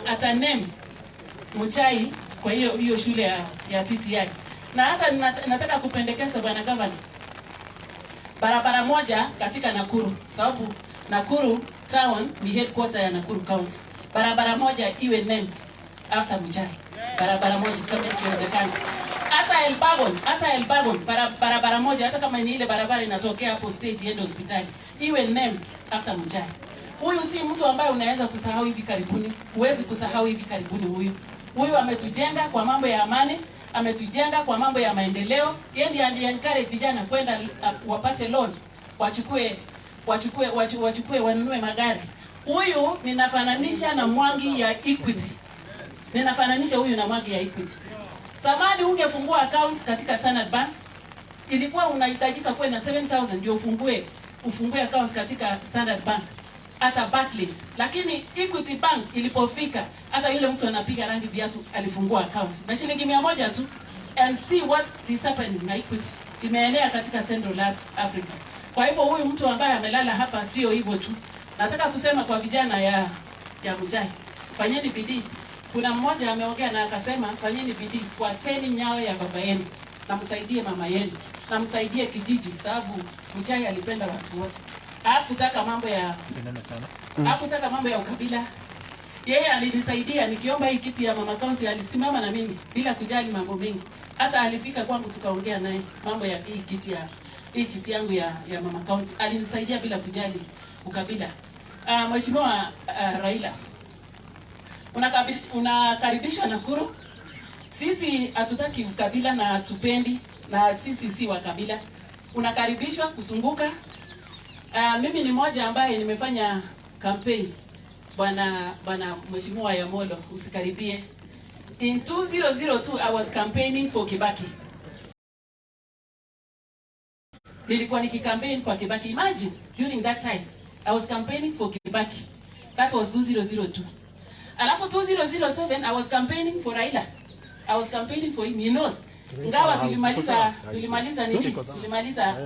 ataname Muchai kwa hiyo shule ya TTI. Na hata nataka kupendekeza bwana governor, barabara moja katika Nakuru, sababu Nakuru town ni headquarter ya Nakuru County. Barabara moja iwe named after Muchai. Barabara moja kama ikiwezekana. Hata Elbagon barabara moja, hata kama ni ile barabara inatokea hapo stage iende hospitali, iwe named after Muchai. Huyu si mtu ambaye unaweza kusahau hivi karibuni. Huwezi kusahau hivi karibuni huyu. Huyu ametujenga kwa mambo ya amani, ametujenga kwa mambo ya maendeleo. Yeye ndiye encourage vijana kwenda wapate loan, wachukue wanunue magari. Huyu ninafananisha na Mwangi ya Equity. Ninafananisha huyu na Mwangi ya Equity. Zamani ungefungua account katika Standard Bank, ilikuwa unahitajika kuwa na 7,000 ndio ufungue account katika Standard Bank hata Barclays. Lakini Equity Bank ilipofika, hata yule mtu anapiga rangi viatu alifungua account na shilingi 100 tu. And see what is happening na Equity. Imeenea katika Central Africa. Kwa hivyo huyu mtu ambaye amelala hapa sio hivyo tu. Nataka kusema kwa vijana ya Muchai, fanyeni bidii. Kuna mmoja ameongea na akasema fanyeni bidii, fuateni nyao ya baba yenu na msaidie mama yenu na msaidie kijiji, sababu Muchai alipenda watu wote. Hakutaka mambo ya ukabila. Yeye alinisaidia nikiomba hii kiti ya mama county, alisimama na mimi bila kujali mambo mengi. Hata alifika kwangu tukaongea naye mambo ya hii kiti yangu ya mama county. Alinisaidia bila kujali ukabila. Mheshimiwa Raila, unakaribishwa Nakuru. Sisi hatutaki ukabila na hatupendi, na sisi si wa kabila. Unakaribishwa kusunguka. Mimi ni mmoja ambaye nimefanya campaign bwana Mheshimiwa Yamolo, usikaribie. In 2002 I was campaigning for Kibaki. Nilikuwa nikikampaign kwa Kibaki. Imagine, during that time I was campaigning for Kibaki. That was 2002. Alafu 2007 I was campaigning for Raila. I was campaigning for him. He knows. Ngawa tulimaliza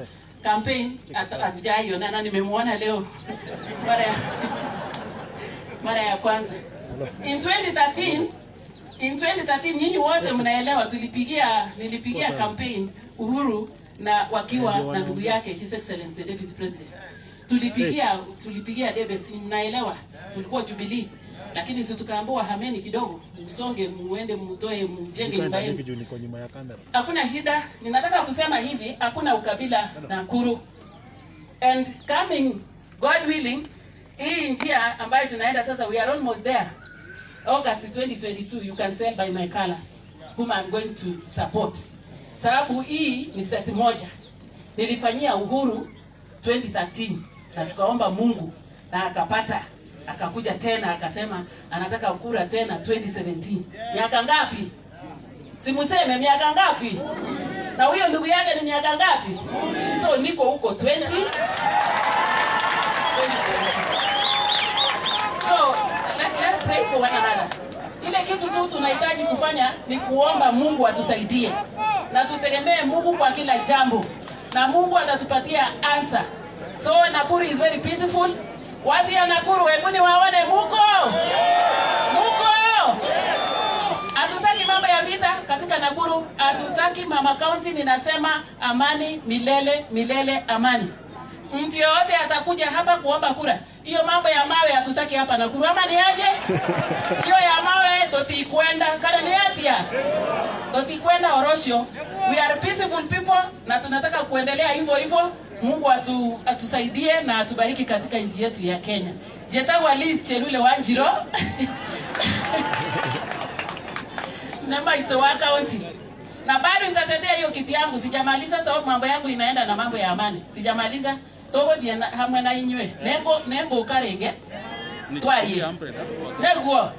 campaign hatujayo na nimemuona leo mara ya kwanza. In 2013 nyinyi wote mnaelewa, nilipigia campaign Uhuru na wakiwa na ndugu yake His Excellency the Deputy President. Tulipigia debe, si mnaelewa, tulikuwa Jubilee. Lakini si tukaambiwa hameni kidogo, msonge muende mtoe mjenge nyumba yenu. Hakuna shida. Ninataka kusema hivi, hakuna ukabila Nakuru. And coming, God willing, hii njia ambayo tunaenda sasa, we are almost there. August 2022, you can tell by my colors whom I'm going to support. Sababu hii ni set moja. Nilifanyia Uhuru 2013 na tukaomba Mungu na akapata. Akakuja tena akasema anataka kura tena 2017. Miaka ngapi? Simuseme miaka ngapi? Na huyo ndugu yake ni miaka ngapi? So niko huko 20. So let's pray for one another. Ile kitu tu tunahitaji kufanya ni kuomba Mungu atusaidie. Na tutegemee Mungu kwa kila jambo. Na Mungu atatupatia answer. So Nakuru is very peaceful. Watu ya Nakuru, wengine waone muko. Hatutaki mambo ya vita katika Nakuru. Hatutaki. Mama county ninasema amani milele amani. Mtu yote atakuja hapa kuomba kura. Hiyo mambo ya mawe hatutaki hapa Nakuru. Ama ni aje? Hiyo ya mawe totikwenda kana ni atia. Totikwenda Orosho. We are peaceful people na tunataka kuendelea hivyo. Mungu atusaidie na atubariki katika nchi yetu ya Kenya. Jetawa Liz Chelule Wanjiro. Namba itoa county. Na bado nitatetea hiyo kiti yangu. Sijamaliza sababu mambo yangu inaenda na mambo ya amani. Sijamaliza. Togo dia hamwe na inywe. Nengo ukarenge. Twaye. Nengo.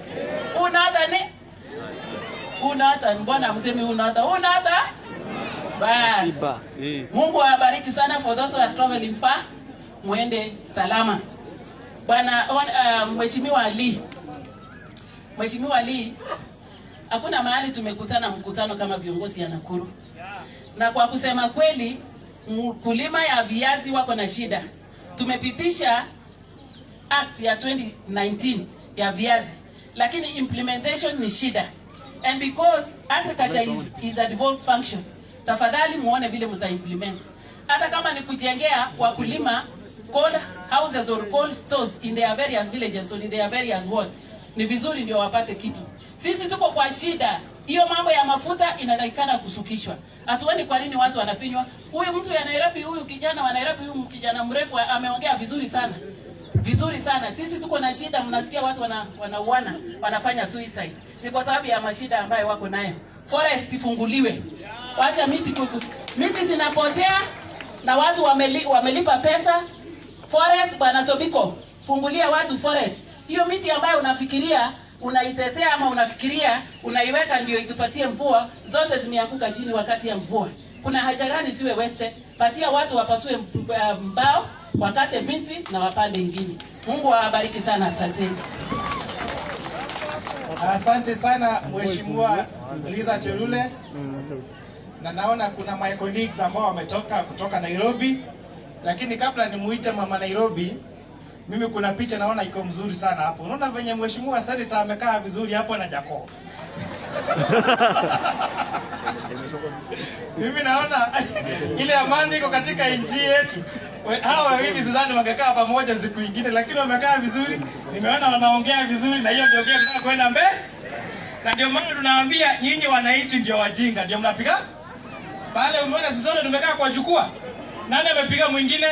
Unata mbona msemi unata? Bas. Mungu awabariki sana. For those who are traveling far, muende salama. Bwana Mheshimiwa Ali, hakuna mahali tumekutana mkutano kama viongozi ya Nakuru. Na kwa kusema kweli, mkulima ya viazi wako na shida. Tumepitisha act ya 2019 ya viazi. lakini implementation ni shida. And because agriculture is a devolved function, tafadhali muone vile mta implement. Hata kama ni kujengea wakulima cold houses or cold stores in their various villages or in their various wards, ni vizuri ndio wapate kitu. Sisi tuko kwa shida. Hiyo mambo ya mafuta inatakikana kusukishwa. Hatuoni kwa nini watu wanafinywa. Huyu mtu ya Nairobi, huyu kijana wa Nairobi, huyu kijana mrefu ameongea vizuri sana. Vizuri sana. Sisi tuko na shida, mnasikia watu wanauana, wanafanya suicide. Ni kwa sababu ya mashida ambayo wako nayo. Forest ifunguliwe. Wacha miti zinapotea na watu wamelipa pesa. Forest bwana Tobiko, fungulia watu forest. Hiyo miti ambayo unafikiria unaitetea ama unafikiria unaiweka ndio itupatie mvua, zote zimeanguka chini wakati ya mvua. Kuna haja gani siwe wasted? Patia watu wapasue mbao, wakate miti na wapande ingine. Mungu awabariki sana, asanteni. Asante sana Mheshimiwa Liza Cherule. Na naona kuna my colleagues ambao wametoka kutoka Nairobi. Lakini kabla nimuite mama Nairobi, mimi kuna picha naona iko mzuri sana hapo. Unaona venye Mheshimiwa Senator amekaa vizuri hapo na Jacob. Mimi naona ile amani iko katika nchi yetu. Hawa wawili sidhani wangekaa pamoja siku nyingine, lakini wamekaa vizuri. Nimeona wanaongea vizuri na hiyo ndio tunataka kwenda mbele. Na ndio maana tunawaambia nyinyi wananchi ndio wajinga, ndio mnapiga. Pale umeona sisi sote tumekaa kwa jukwaa. Nani amepiga mwingine?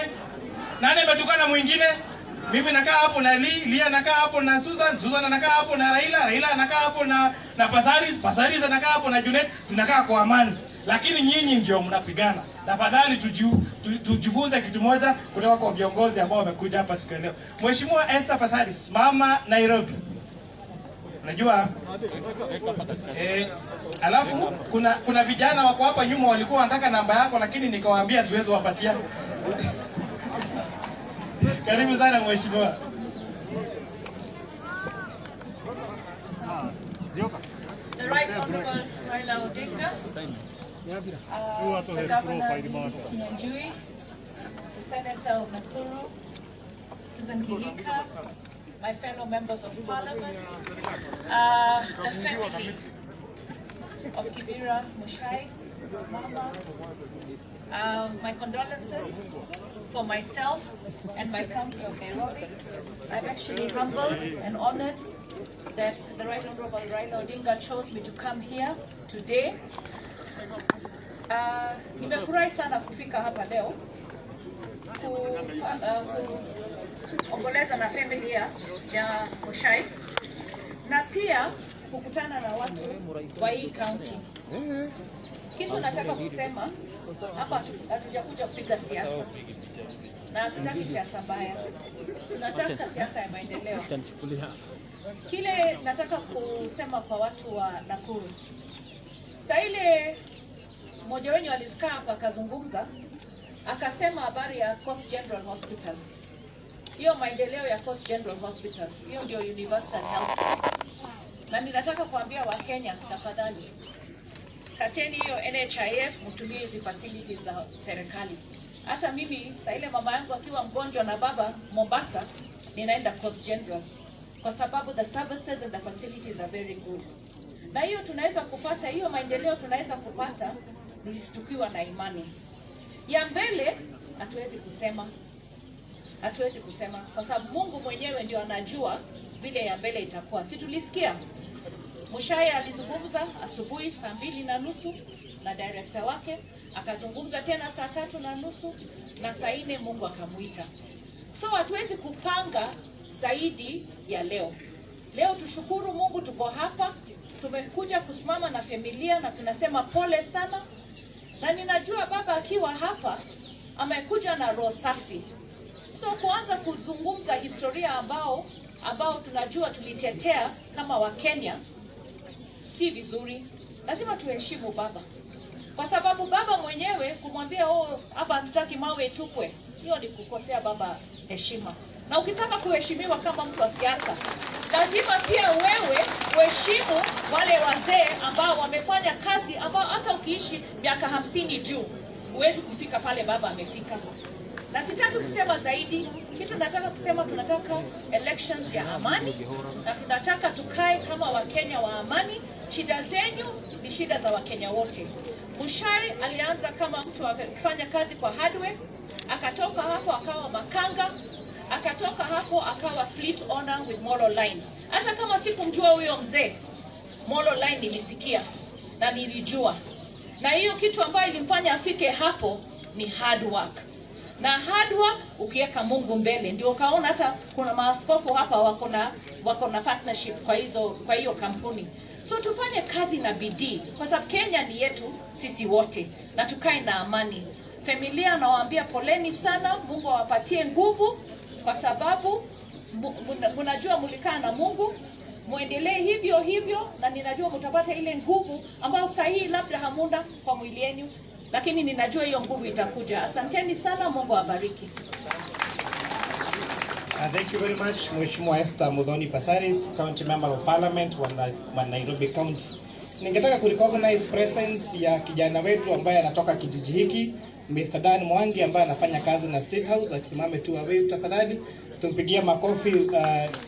Nani ametukana mwingine? Mimi nakaa hapo na Lia nakaa hapo na Susan anakaa hapo na Raila anakaa hapo na Pasaris anakaa hapo na Junet, tunakaa kwa amani. Lakini nyinyi ndio mnapigana. Tafadhali tujifunze kitu moja kutoka kwa viongozi ambao wamekuja hapa siku leo. Mheshimiwa Esther Pasaris, mama Nairobi. Unajua alafu kuna vijana wako hapa nyuma walikuwa wanataka namba yako, lakini nikawaambia siwezi wapatia. Karibu sana mheshimiwa. The Right Honorable Raila Odinga, the Governor Kinyanjui, the Senator of Nakuru, Susan Kihika, my fellow members of Parliament, the family of Kibera Muchai, Mama, my condolences for myself and my county of Nairobi. I'm actually humbled and honored that the Right Honorable Raila Odinga chose me to come here today. Nimefurahi sana kufika hapa leo kuongoleza na familia ya Muchai na pia kukutana na watu wa hii county. Kitu nataka kusema hapa, hatujakuja kupiga siasa na hatutaki siasa mbaya, tunataka siasa ya maendeleo. Kile nataka kusema kwa watu wa Nakuru, saa ile mmoja wenu alikaa hapa akazungumza akasema habari ya Coast General Hospital. Hiyo maendeleo ya Coast General Hospital, hiyo ndio universal health. Na ninataka kuambia wa Kenya, tafadhali kateni hiyo NHIF, mtumie hizi facilities za serikali. Hata mimi saa ile mama yangu akiwa mgonjwa na baba Mombasa, ninaenda Coast General kwa sababu the services and the facilities are very good. Na hiyo tunaweza kupata, hiyo maendeleo tunaweza kupata ni tukiwa na imani. Ya mbele hatuwezi kusema kwa sababu Mungu mwenyewe ndio anajua vile ya mbele itakuwa. Si tulisikia Muchai alizungumza asubuhi saa 2:30 na director wake, akazungumza tena saa 3:30 na saa 4 Mungu akamuita. So hatuwezi kupanga zaidi ya leo. Leo tushukuru Mungu tuko hapa, tumekuja kusimama na familia na tunasema pole sana. Na ninajua baba akiwa hapa amekuja na roho safi. So kuanza kuzungumza historia ambao tunajua tulitetea kama wa Kenya si vizuri. Lazima tuheshimu baba. Kwa sababu baba mwenyewe kumwambia hapa hatutaki mawe tupwe, hiyo ni kukosea baba heshima. Na ukitaka kuheshimiwa kama mtu wa siasa, lazima pia wewe uheshimu wale wazee ambao wamefanya kazi, ambao hata ukiishi miaka 50 juu huwezi kufika pale baba amefika. Na sitaki kusema zaidi, kitu nataka kusema, tunataka elections ya amani na tunataka tukae kama Wakenya wa amani. Shida zenyu ni shida za Wakenya wote. Mushai alianza kama mtu akifanya kazi kwa hardware, akatoka hapo akawa makanga, akatoka hapo akawa fleet owner with Molo Line. Hata kama sikumjua huyo mzee, Molo Line nilisikia na nilijua. Na hiyo kitu ambayo ilimfanya afike hapo ni hard work. Na hard work ukiweka Mungu mbele, ndio ukaona hata kuna maaskofu hapa wako na partnership kwa hiyo kampuni. So tufanye kazi na bidii kwa sababu Kenya ni yetu sisi wote, na tukae na amani. Familia nawaambia poleni sana, Mungu awapatie nguvu kwa sababu mnajua mlikaa na Mungu, muendelee hivyo hivyo, na ninajua mtapata ile nguvu ambayo sahihi labda hamuna kwa mwili wenu, lakini ninajua hiyo nguvu itakuja. Asanteni sana, Mungu awabariki. Thank you very much, Mheshimiwa Esther Muthoni Passaris, County Member of Parliament wa Nairobi County. Ningetaka kurecognize presence ya kijana wetu ambaye anatoka kijiji hiki, Mr. Dan Mwangi, ambaye anafanya kazi na State House. Akisimame tu away tafadhali. Tumpigie makofi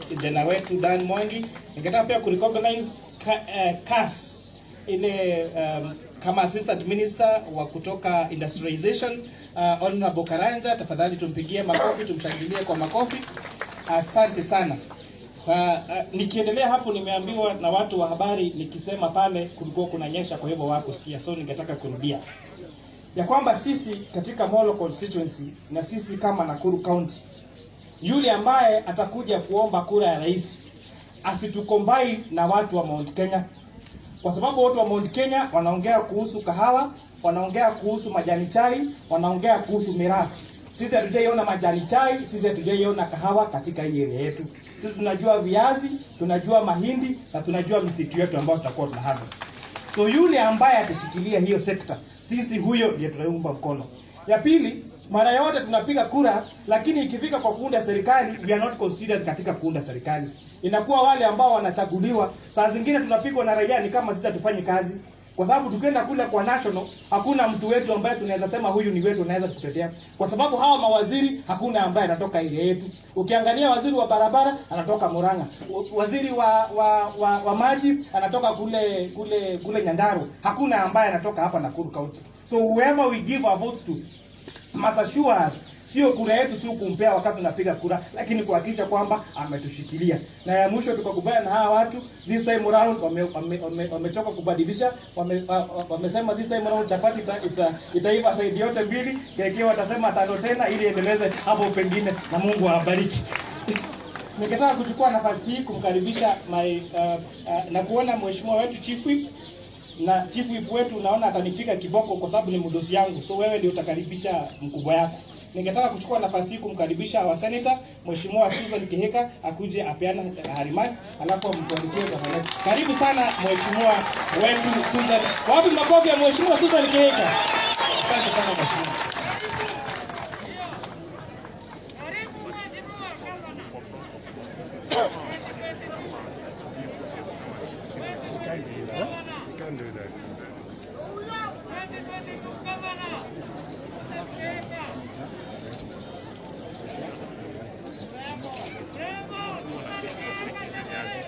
kijana wetu Dan Mwangi. Ningetaka pia kurecognize CAS ile kama assistant minister wa kutoka industrialization, Honorable Karanja. Tafadhali tumpigie makofi, tumshangilie kwa makofi. Asante sana. Nikiendelea hapo, nimeambiwa na watu wa habari nikisema pale kulikuwa kunanyesha, kwa hivyo wako sikia, so ningetaka kurudia ya kwamba sisi katika Molo constituency na sisi kama Nakuru County, yule ambaye atakuja kuomba kura ya rais asitukombai na watu wa Mount Kenya, kwa sababu watu wa Mount Kenya wanaongea kuhusu kahawa, wanaongea kuhusu majani chai, wanaongea kuhusu miraa. Sisi hatujaiona majani chai, sisi hatujaiona kahawa katika hii area yetu. Sisi tunajua viazi, tunajua mahindi na tunajua misitu yetu ambayo tutakuwa tunaharvest. So yule ambaye atashikilia hiyo sekta, sisi huyo ndiye tunaumba mkono. Ya pili, mara yote tunapiga kura, lakini ikifika kwa kuunda serikali, we are not considered katika kuunda serikali. Inakuwa wale ambao wanachaguliwa, saa zingine tunapigwa na raia ni kama sisi tufanye kazi. Kwa sababu tukienda kule kwa national, hakuna mtu wetu ambaye tunaweza sema huyu ni wetu anaweza kutetea. Kwa sababu hawa mawaziri hakuna ambaye anatoka ile yetu. Ukiangalia waziri wa barabara anatoka Murang'a. Waziri wa maji anatoka kule Nyandarua. Hakuna ambaye anatoka hapa Nakuru County. So whoever we give our votes to must assure us, sio kura yetu tu kumpea wakati tunapiga kura, lakini kuhakikisha kwamba ametushikilia. Na ya mwisho tukakubaliana na hawa watu, this time around wamechoka kubadilisha, wamesema this time around chapati itaiva side yote mbili, kekeo watasema tano tena ili endeleze hapo pengine, na Mungu awabariki. Ningetaka kuchukua nafasi hii kumkaribisha na kuona mheshimiwa wetu Chief Whip, na Chief Whip wetu naona atanipiga kiboko kwa sababu ni mdosi yangu, so wewe ndio utakaribisha mkubwa yako. Ningetaka kuchukua nafasi hii kumkaribisha wa senator Mheshimiwa Susan Kihika akuje apeana remarks, alafu mtuandikie tafadhali. Karibu sana mheshimiwa wetu Susan. Wapi makofi ya mheshimiwa Susan Kihika? Asante sana mheshimiwa. Can't do that.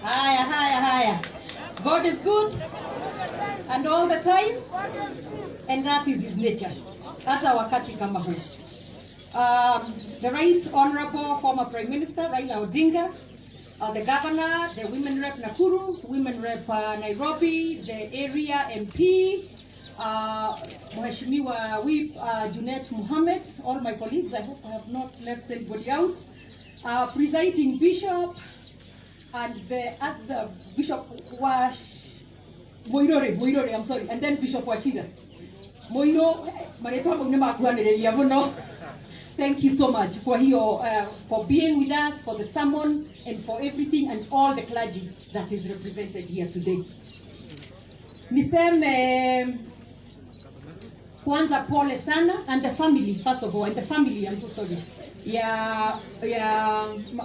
Haya. God is good and all the time, and that is his nature. Hata wakati kama huu. The Right Honorable former Prime Minister Raila Odinga, the Governor, the Women Rep Nakuru, Women Rep Nairobi, the Area MP, Mheshimiwa Whip Junet Mohammed, all my colleagues, I hope I have not left anybody out, Presiding Bishop, and the other Bishop Moirore, I'm sorry, and then Bishop Washira. Thank you so much for being with us, for the sermon, and for everything, and all the clergy that is represented here today. Niseme kwanza pole sana, and the family, first of all, and the family, I'm so sorry. Ya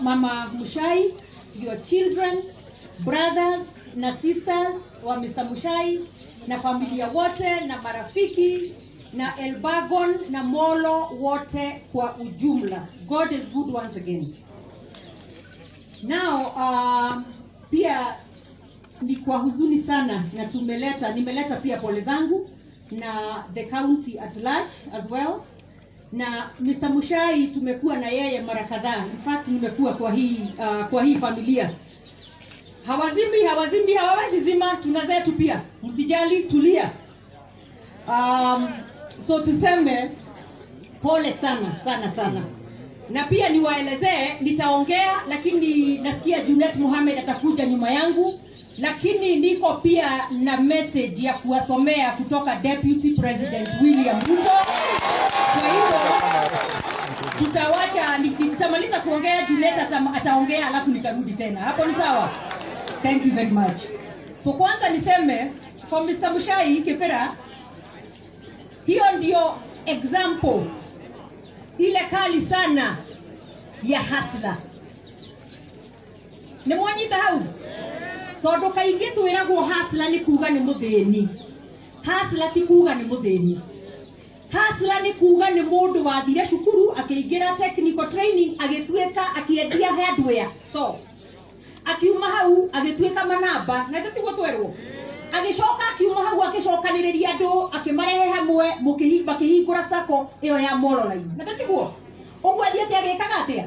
Mama Mushai, your children, brothers na sisters wa Mr. Mushai, na familia wote na marafiki na Elbagon na Molo wote kwa ujumla. God is good once again. Now pia ni kwa huzuni sana na nimeleta pia pole zangu na the county at large as well. Na Mr. Mushai tumekuwa na yeye mara kadhaa. In fact nimekuwa kwa hii familia. Hawawezi zima, tuna zetu pia. Msijali, tulia. So tuseme pole sana. Na pia niwaelezee, nitaongea lakini nasikia Junet Mohamed atakuja nyuma yangu, lakini niko pia na message ya kuwasomea kutoka Deputy President William Ruto. Kwa hivyo tutawacha nitamaliza kuongea, Junet ataongea alafu nitarudi tena. Hapo ni sawa? Thank you very much. So kwanza niseme kwa Mr. Mushai Kipera, hiyo ndio example ile kali sana ya hasla. Ni mwanyita hau? Tondu kaingi twiragwo hasla ni kuga ni muthini. Hasla ti kuga ni muthini. Hasla ni kuga ni mundu wathire cukuru akiingira technical training agituika akiendia hardware store. Akiuma hau agituika manamba na tatigo twerwo. Agicoka akiuma hau akicokaniriria andu akimarehe hamwe makihingura sako iyo ya Molo line. Na tatigo ogwa thiete agikaga atia.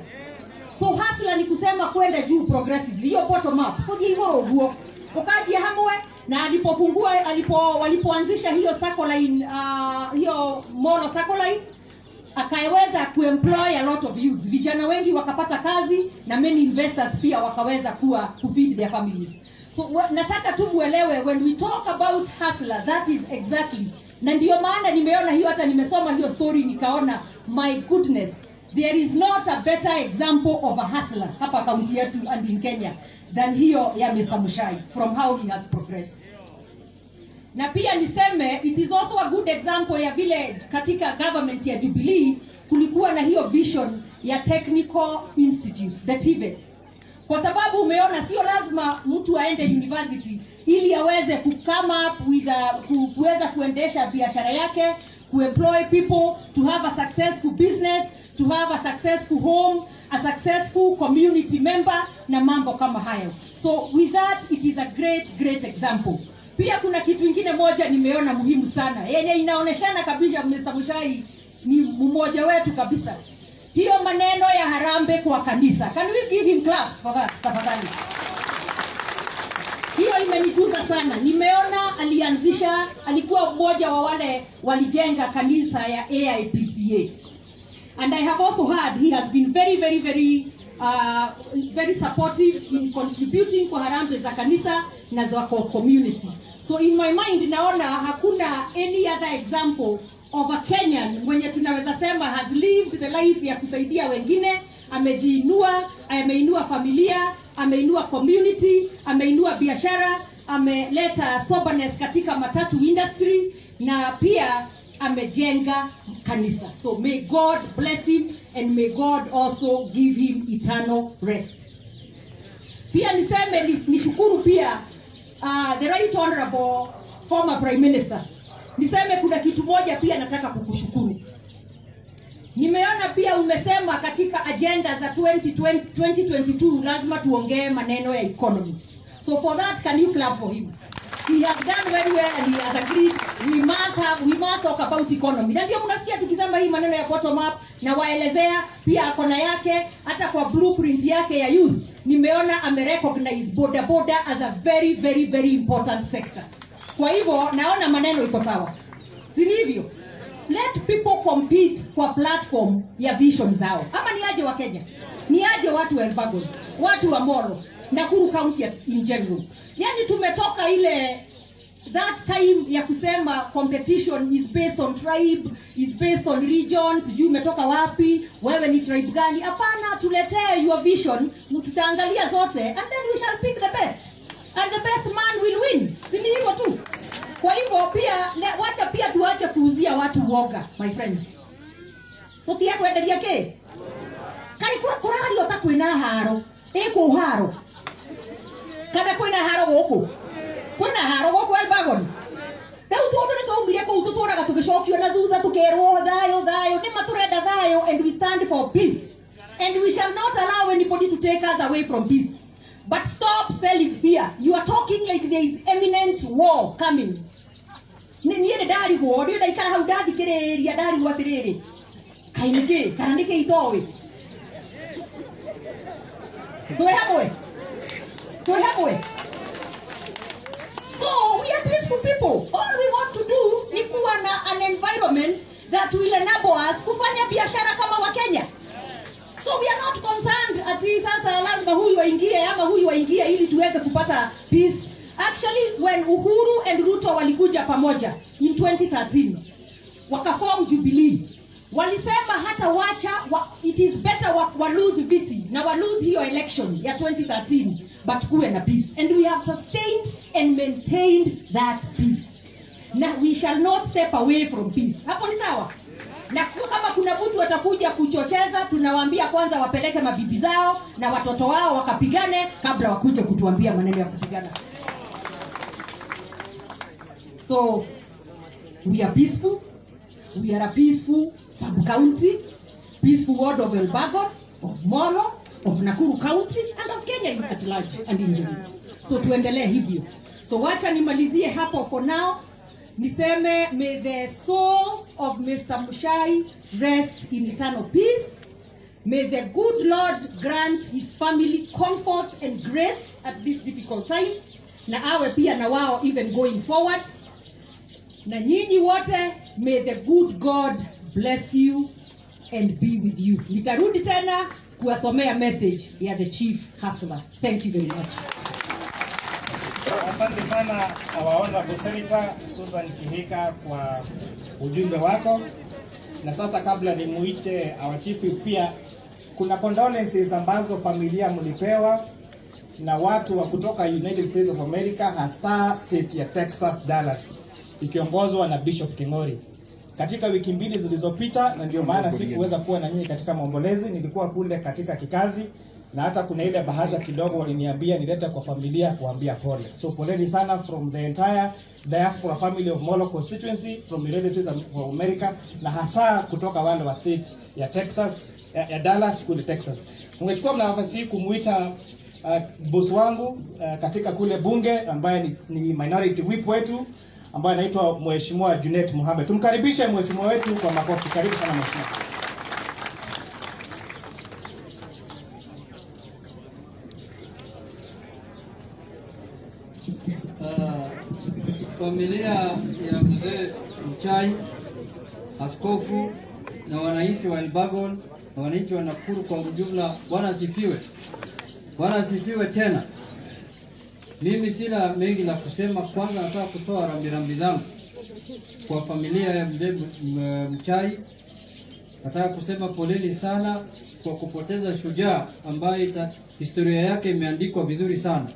So hasla ni kusema kwenda juu progressively, hiyo bottom up. Kuthi igoro guo ukajia hamwe na walipoanzisha hiyo sako line, hiyo Molo sako line, akaweza kuemploy a lot of youths. Vijana wengi wakapata kazi na many investors pia wakaweza kufeed their families. So nataka tu muelewe, when we talk about hustler, that is exactly. Na ndio maana nimeona hiyo, hata nimesoma hiyo story nikaona, my goodness, there is not a better example of a hustler hapa kaunti yetu and in Kenya than hiyo ya Mr. Mushai, from how he has progressed. Na pia niseme it is also a good example ya vile katika government ya Jubilee kulikuwa na hiyo vision ya technical institutes, the TVETs. Kwa sababu umeona sio lazima mtu aende university ili aweze come up with kuweza kuendesha biashara yake, employ people, to have a successful business, to have a successful home, a successful community member na mambo kama hayo. So with that, it is a great example. Pia kuna kitu kingine moja nimeona muhimu sana, yenye inaoneshana kabisa Mr. Mushai ni mmoja wetu kabisa. Hiyo maneno ya harambe kwa kanisa. Can we give him claps for that, tafadhali? Hiyo imenigusa sana. Nimeona alikuwa mmoja wa wale walijenga kanisa ya AIPCA. And I have also heard he has been very supportive in contributing kwa harambe za kanisa na za community. So in my mind naona hakuna any other example of a Kenyan mwenye tunaweza sema has lived the life ya kusaidia wengine, ameinua familia, ameinua community, ameinua biashara, ameleta soberness katika matatu industry na pia amejenga kanisa. So may God bless him and may God also give him eternal rest. Pia niseme nishukuru pia the right honorable former prime minister. Niseme kuna kitu moja pia nataka kukushukuru. Nimeona pia umesema katika agenda za 2022 lazima tuongee maneno ya economy. So for that, can you clap for him? He has done very well and he has agreed we must talk about economy. Na ndio mnasikia tukisema hii maneno ya bottom up na waelezea pia akona yake hata kwa blueprint yake ya youth. Nimeona amerecognize boda as a very important sector. Kwa hivyo naona maneno iko sawa. Si hivyo? Let people compete kwa platform ya vision zao. Ama ni aje wa Kenya? Ni aje watu wa Elbagon, watu wa Molo, Nakuru County in general. Yani tumetoka ile that time ya kusema competition is based on tribe, is based on regions, sijui umetoka wapi, wewe ni tribe gani. Hapana, tuletee your vision, tutaangalia zote and then we shall pick the best. And the best man will win. Si ni hivyo tu? Kwa hivyo pia wacha pia tuache kuuzia watu woga, my friends. Tutia kwenderia ke? Kai kurari otakwina haro. Eko haro. Kada kwina haro goko. Kwina haro goko Elbagon. Tau tuondo ni tuumire ko ututuraga tugicokio na thutha tukerwo thayo ni maturenda thayo, and we stand for peace, and we shall not allow anybody to take us away from peace. But stop selling fear. You are talking like there is imminent war coming. Niye ndari go ndio ndaikara hau ndathikiriria ndari go atiriri kainike kana nike itowe tuwe hamwe. So we are peaceful people. All we want to do ni kuwa na an environment that will enable us kufanya biashara kama wa Kenya. So we are not concerned ati sasa lazima huyu waingie ama huyu waingie ili tuweze kupata peace. Actually, when Uhuru and Ruto walikuja pamoja in 2013, wakaform Jubilee, walisema hata it is better wa lose viti na wa lose hiyo election ya 2013, but kuwe na peace. And we have sustained and maintained that peace. Now we shall not step away from peace. Hapo ni sawa? Na kama kuna mtu watakuja kuchocheza, tunawaambia kwanza wapeleke mabibi zao na watoto wao wakapigane kabla wakuje kutuambia maneno ya kupigana. So we are peaceful. We are a peaceful sub-county, peaceful ward of Elbagon, of Molo, of Nakuru County, and of Kenya at large and in general. So tuendelee hivyo. So wacha nimalizie hapo for now. Niseme, may the soul of Mr. Muchai rest in eternal peace. May the good Lord grant his family comfort and grace at this difficult time. Na awe pia na wao even going forward. Na nyinyi wote, may the good God bless you and be with you. Nitarudi tena kuwasomea message ya the chief hustler. Thank you very much. Asante sana Honorable Senator Susan Kihika kwa ujumbe wako. Na sasa kabla nimuite our chief, pia kuna condolences ambazo familia mlipewa na watu wa kutoka United States of America, hasa state ya Texas, Dallas, ikiongozwa na Bishop King'ori. Katika wiki mbili zilizopita, na ndio maana sikuweza kuwa na nyinyi katika maombolezi, nilikuwa kule katika kikazi, na hata kuna ile bahasha kidogo waliniambia nilete kwa familia kuambia pole. So poleni sana from the entire diaspora family of Molo constituency, from United States of America, na hasa kutoka wale wa state ya Texas, ya Dallas kule Texas. Ungechukua nafasi hii kumuita boss wangu katika kule bunge ambaye ni minority whip wetu ambaye anaitwa Mheshimiwa Junet Mohamed. Tumkaribishe mheshimiwa wetu kwa makofi. Karibu sana mheshimiwa. Familia ya mzee Muchai, askofu na wananchi wa Elbagon na wananchi wa Nakuru kwa ujumla, Bwana asifiwe. Bwana asifiwe tena. Mimi sina mengi la kusema. Kwanza nataka kutoa rambirambi zangu kwa familia ya mzee Muchai. Nataka kusema poleni sana kwa kupoteza shujaa ambaye historia yake imeandikwa vizuri sana,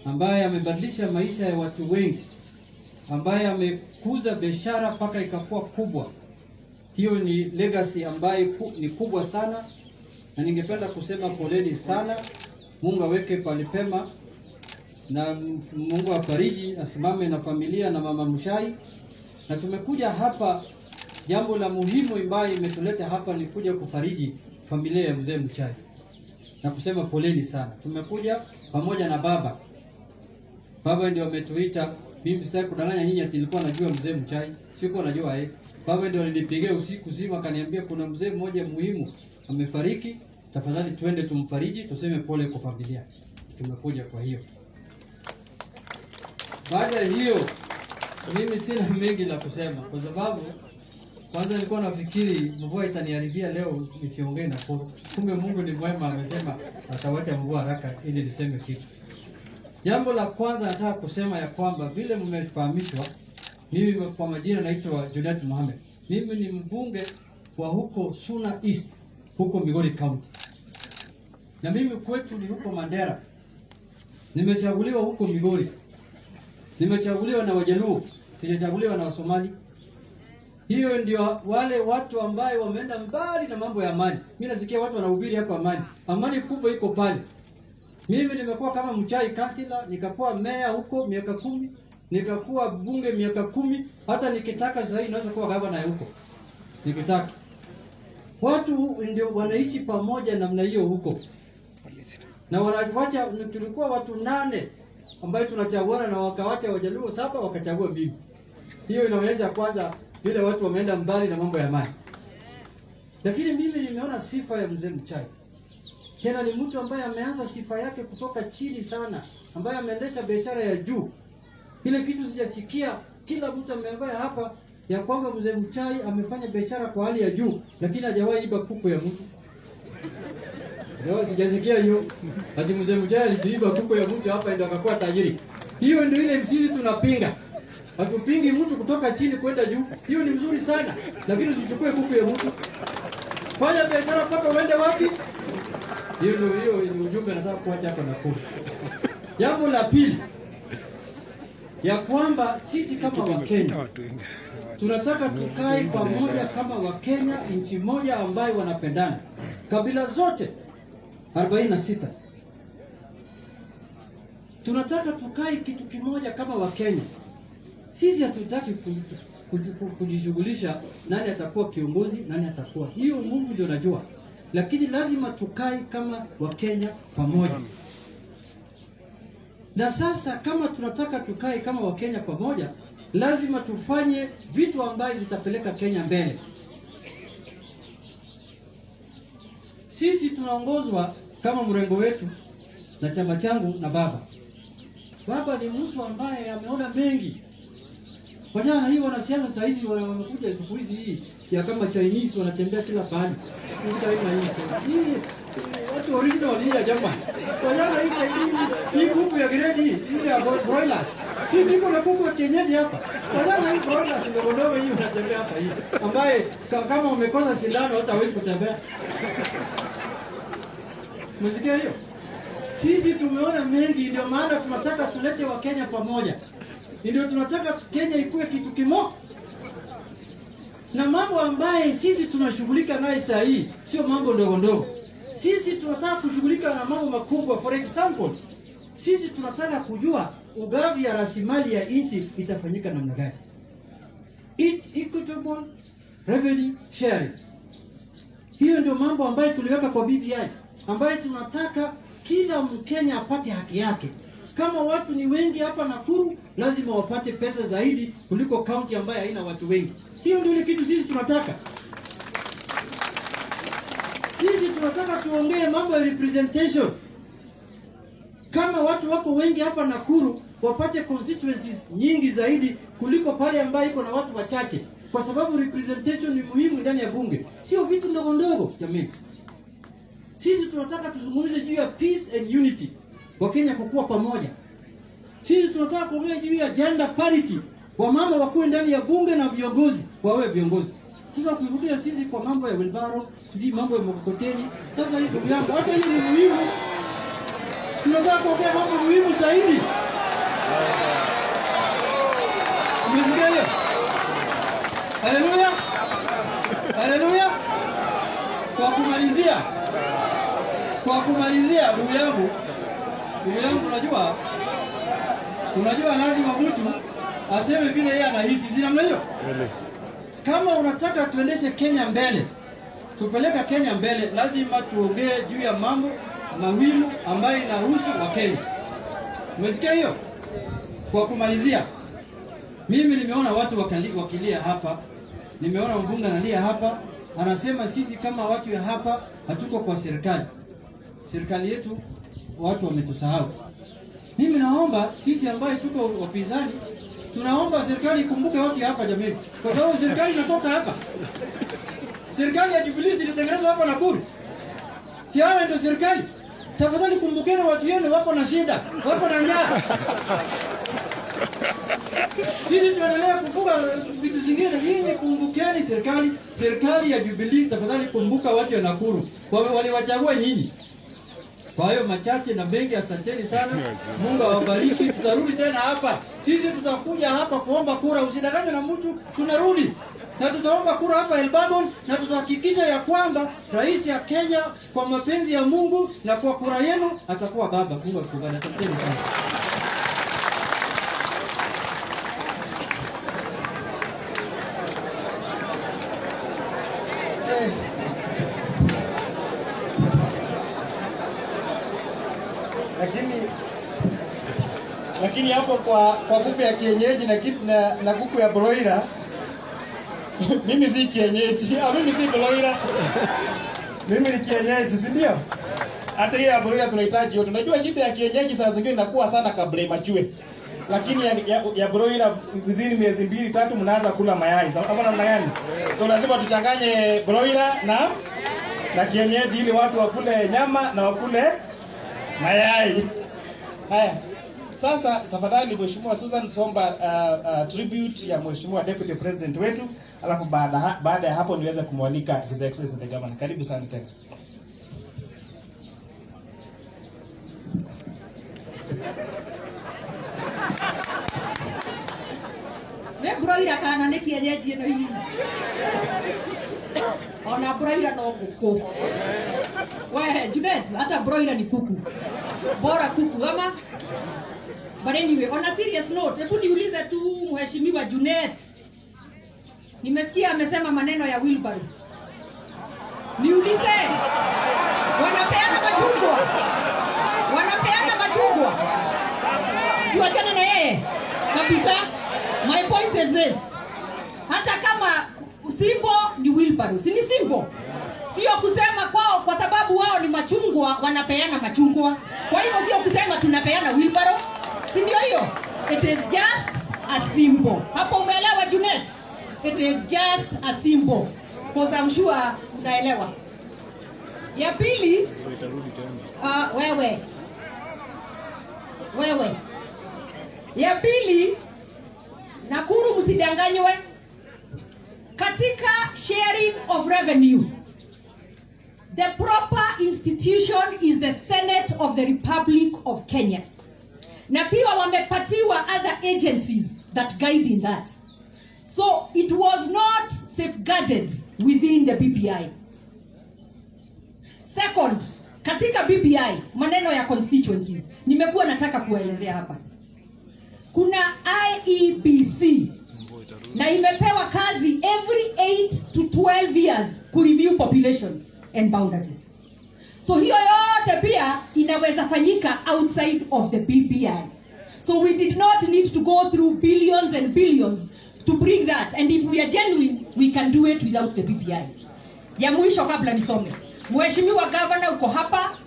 ambaye amebadilisha maisha ya watu wengi, ambaye amekuza biashara mpaka ikakuwa kubwa. Hiyo ni legacy ambayo ni kubwa sana, na ningependa kusema poleni sana. Mungu aweke palipema na Mungu afariji, asimame na familia na mama Muchai. Na tumekuja hapa, jambo la muhimu ambayo imetuleta hapa ni kuja kufariji familia ya mzee Muchai na kusema poleni sana. Tumekuja pamoja na baba. Baba ndio ametuita. Mimi sitaki kudanganya nyinyi ati nilikuwa najua mzee Muchai. Sikuwa najua yeye. Baba ndio alinipigia usiku zima akaniambia kuna mzee mmoja muhimu amefariki, tafadhali twende tumfariji, tuseme pole kwa familia. Tumekuja kwa hiyo. Baada ya hiyo, mimi sina mengi la kusema kwa sababu kwanza nilikuwa nafikiri mvua itaniharibia leo nisiongee na kwa. Kumbe Mungu ni mwema, amesema atawacha mvua haraka ili niseme kitu. Jambo la kwanza nataka kusema ya kwamba vile mmefahamishwa, mimi kwa majina naitwa Junet Mohamed. Mimi ni mbunge wa huko Suna East, huko Migori County. Na mimi kwetu ni huko Mandera. Nimechaguliwa huko Migori. Nimechaguliwa na Wajaluo, sijachaguliwa na Wasomali. Hiyo ndio wale watu ambao wameenda mbali na mambo ya amani. Mimi nasikia watu wanahubiri hapa amani. Amani kubwa iko pale. Mimi nimekuwa kama Muchai councilor, nikakuwa mayor huko miaka 10, nikakuwa bunge miaka 10, hata nikitaka sasa hivi naweza kuwa gavana huko nikitaka. Watu ndio wanaishi pamoja namna hiyo huko, na wanawacha. Tulikuwa watu 8 ambao tunachaguana, na wakawacha Wajaluo 7 wakachagua mimi. Hiyo inaonyesha kwanza vile watu wameenda mbali na mambo ya mali. Lakini mimi nimeona sifa ya mzee Muchai. Tena ni mtu ambaye ameanza sifa yake kutoka chini sana, ambaye ameendesha biashara ya juu. Ile kitu sijasikia kila mtu ameambia hapa ya kwamba mzee Muchai amefanya biashara kwa hali ya juu, lakini hajawahi iba kuku ya mtu. Leo sijasikia hiyo. Ati mzee Muchai aliiba kuku ya mtu hapa ndio akakuwa tajiri. Hiyo ndio ile sisi tunapinga. Hatupingi mtu kutoka chini kwenda juu. Hiyo ni mzuri sana, lakini usichukue kuku ya mtu. Fanya biashara mpaka uende wapi? Hiyo ni ujumbe nataka kuacha hapa na kufu. Jambo la pili, ya kwamba sisi kama Wakenya tunataka tukae pamoja kama Wakenya, nchi moja ambayo wanapendana. Kabila zote 46. Tunataka tukae kitu kimoja kama Wakenya. Sisi hatutaki kujishughulisha nani atakuwa kiongozi, nani atakuwa. Hiyo Mungu ndio anajua. Lakini lazima tukae kama Wakenya pamoja. Na sasa kama tunataka tukae kama Wakenya pamoja, lazima tufanye vitu ambayo zitapeleka Kenya mbele. Sisi tunaongozwa kama mrengo wetu na chama changu na baba. Baba ni mtu ambaye ameona mengi. Kwa jana hii wanasiasa sasa hizi wamekuja siku hizi hii ya kama Chinese wanatembea kila pahali. Hii watu original hii ya Japan. Kwa jana hii kuku ya grade hii ya broilers. Sisi kuna kuku ya kienyeji hapa. Kwa jana hii broilers ndogo hii wanatembea hapa hii. Ambaye kama umekosa sindano hata hawezi kutembea. Msikia hiyo? Sisi tumeona mengi, ndio maana tunataka tulete Wakenya pamoja. Ndio tunataka Kenya ikuwe kitu kimoja. Na mambo ambaye sisi tunashughulika naye saa hii sio mambo ndogo ndogo. Sisi tunataka kushughulika na mambo makubwa. For example, sisi tunataka kujua ugavi ya rasilimali ya nchi itafanyika namna gani. Equitable revenue sharing. Hiyo ndio mambo ambayo tuliweka kwa BBI, ambayo tunataka kila Mkenya apate haki yake. Kama watu ni wengi hapa Nakuru, lazima wapate pesa zaidi kuliko county ambayo haina watu wengi. Hiyo ndio ile kitu sisi tunataka. Sisi tunataka tuongee mambo ya representation. Kama watu wako wengi hapa Nakuru, wapate constituencies nyingi zaidi kuliko pale ambayo iko na watu wachache. Kwa sababu representation ni muhimu ndani ya bunge. Sio vitu ndogo ndogo jamani. Sisi tunataka tuzungumze juu ya peace and unity. Wakenya kukua pamoja. Sisi tunataka kuongea juu ya gender parity. Wamama wakuwe ndani ya bunge na viongozi wawe viongozi. Sasa kurudia sisi kwa mambo ya wilbaro, sisi mambo ya mkokoteni. Sasa hii ndugu yangu, hata hii ni muhimu. Tunataka kuongea mambo muhimu zaidi. Umesikia hiyo? Haleluya. Haleluya. Kwa kumalizia ndugu yangu, unajua lazima mtu aseme vile yeye anahisi. Zina hiyo. Kama unataka tuendeshe Kenya mbele, tupeleka Kenya mbele, lazima tuongee juu ya mambo muhimu ambayo inahusu Wakenya. Umesikia hiyo? Kwa kumalizia, mimi nimeona watu wakilia hapa. Nimeona mbunge analia hapa, anasema sisi kama watu ya hapa hatuko kwa serikali. Serikali yetu watu wametusahau. Mimi naomba sisi ambaye tuko wapinzani, tunaomba serikali ikumbuke watu hapa jamii. Kwa sababu serikali inatoka hapa. Serikali ya Jubilee ilitengenezwa hapa Nakuru. Si hawa ndio serikali. Tafadhali kumbukeni watu wenu wako na shida, wako na njaa. Sisi tuendelee kukumbuka vitu zingine. Hii kumbukeni serikali ya Jubilee, tafadhali kumbuka watu wa Nakuru. Waliwachagua nyinyi. Kwa hiyo machache na mengi, asanteni sana. Mungu awabariki. Tutarudi tena hapa. Sisi tutakuja hapa kuomba kura, usidanganywe na mtu. Tunarudi. Na tutaomba kura hapa Elbagon, na tutahakikisha ya kwamba rais ya Kenya kwa mapenzi ya Mungu na kwa kura yenu atakuwa baba. Mungu akubariki. Asanteni sana. lakini hapo kwa kuku ya kienyeji na kuku ya broiler mimi si kienyeji, mimi si broiler. Mimi ni kienyeji, si ndio? Hata hiyo ya broiler tunahitaji yote. Unajua shida ya kienyeji saa zingine inakuwa sana kabla imachue. Lakini ya broiler within miezi 2-3 mnaanza kula mayai. Sababu namna gani? So lazima tuchanganye broiler na kienyeji ili watu wakule nyama na wakule mayai. Haya. Sasa tafadhali Mheshimiwa Susan somba tribute ya Mheshimiwa Deputy President wetu, alafu baada ya hapo niweze kumwalika His Excellency the Governor. Karibu sana tena. Broiler kana ni kienyeji ino hii. Ona broiler no kuku. Wewe Junet, hata broiler ni kuku. Bora kuku ama. But anyway, on a serious note, hebu niulize tu Mheshimiwa Junet. Nimesikia amesema maneno ya wheelbarrow. Niulize. Wanapeana machungwa. Wanapeana machungwa. Siwachana na yeye. Kabisa. My point is this. Hata kama simbo ni wheelbarrow, si ni simbo? Sio kusema kwao kwa sababu wao ni machungwa wanapeana machungwa. Kwa hivyo sio kusema tunapeana wheelbarrow. Si ndio hiyo? It is just a symbol. Hapo umeelewa Junet? It is just a symbol. Because I'm sure unaelewa. Ya pili, wewe. Ya pili, Nakuru msidanganywe. Katika sharing of revenue, the proper institution is the Senate of the Republic of Kenya. Na pia wamepatiwa other agencies that guide in that. So it was not safeguarded within the BBI. Second, katika BBI, maneno ya constituencies, nimekuwa nataka kuelezea hapa. Kuna IEBC na imepewa kazi every 8 to 12 years kureview population and boundaries. So hiyo yote pia inaweza fanyika outside of the BBI. So we did not need to go through billions and billions to bring that. And if we are genuine, we can do it without the BBI. Ya mwisho kabla nisome. Mheshimiwa Governor uko hapa.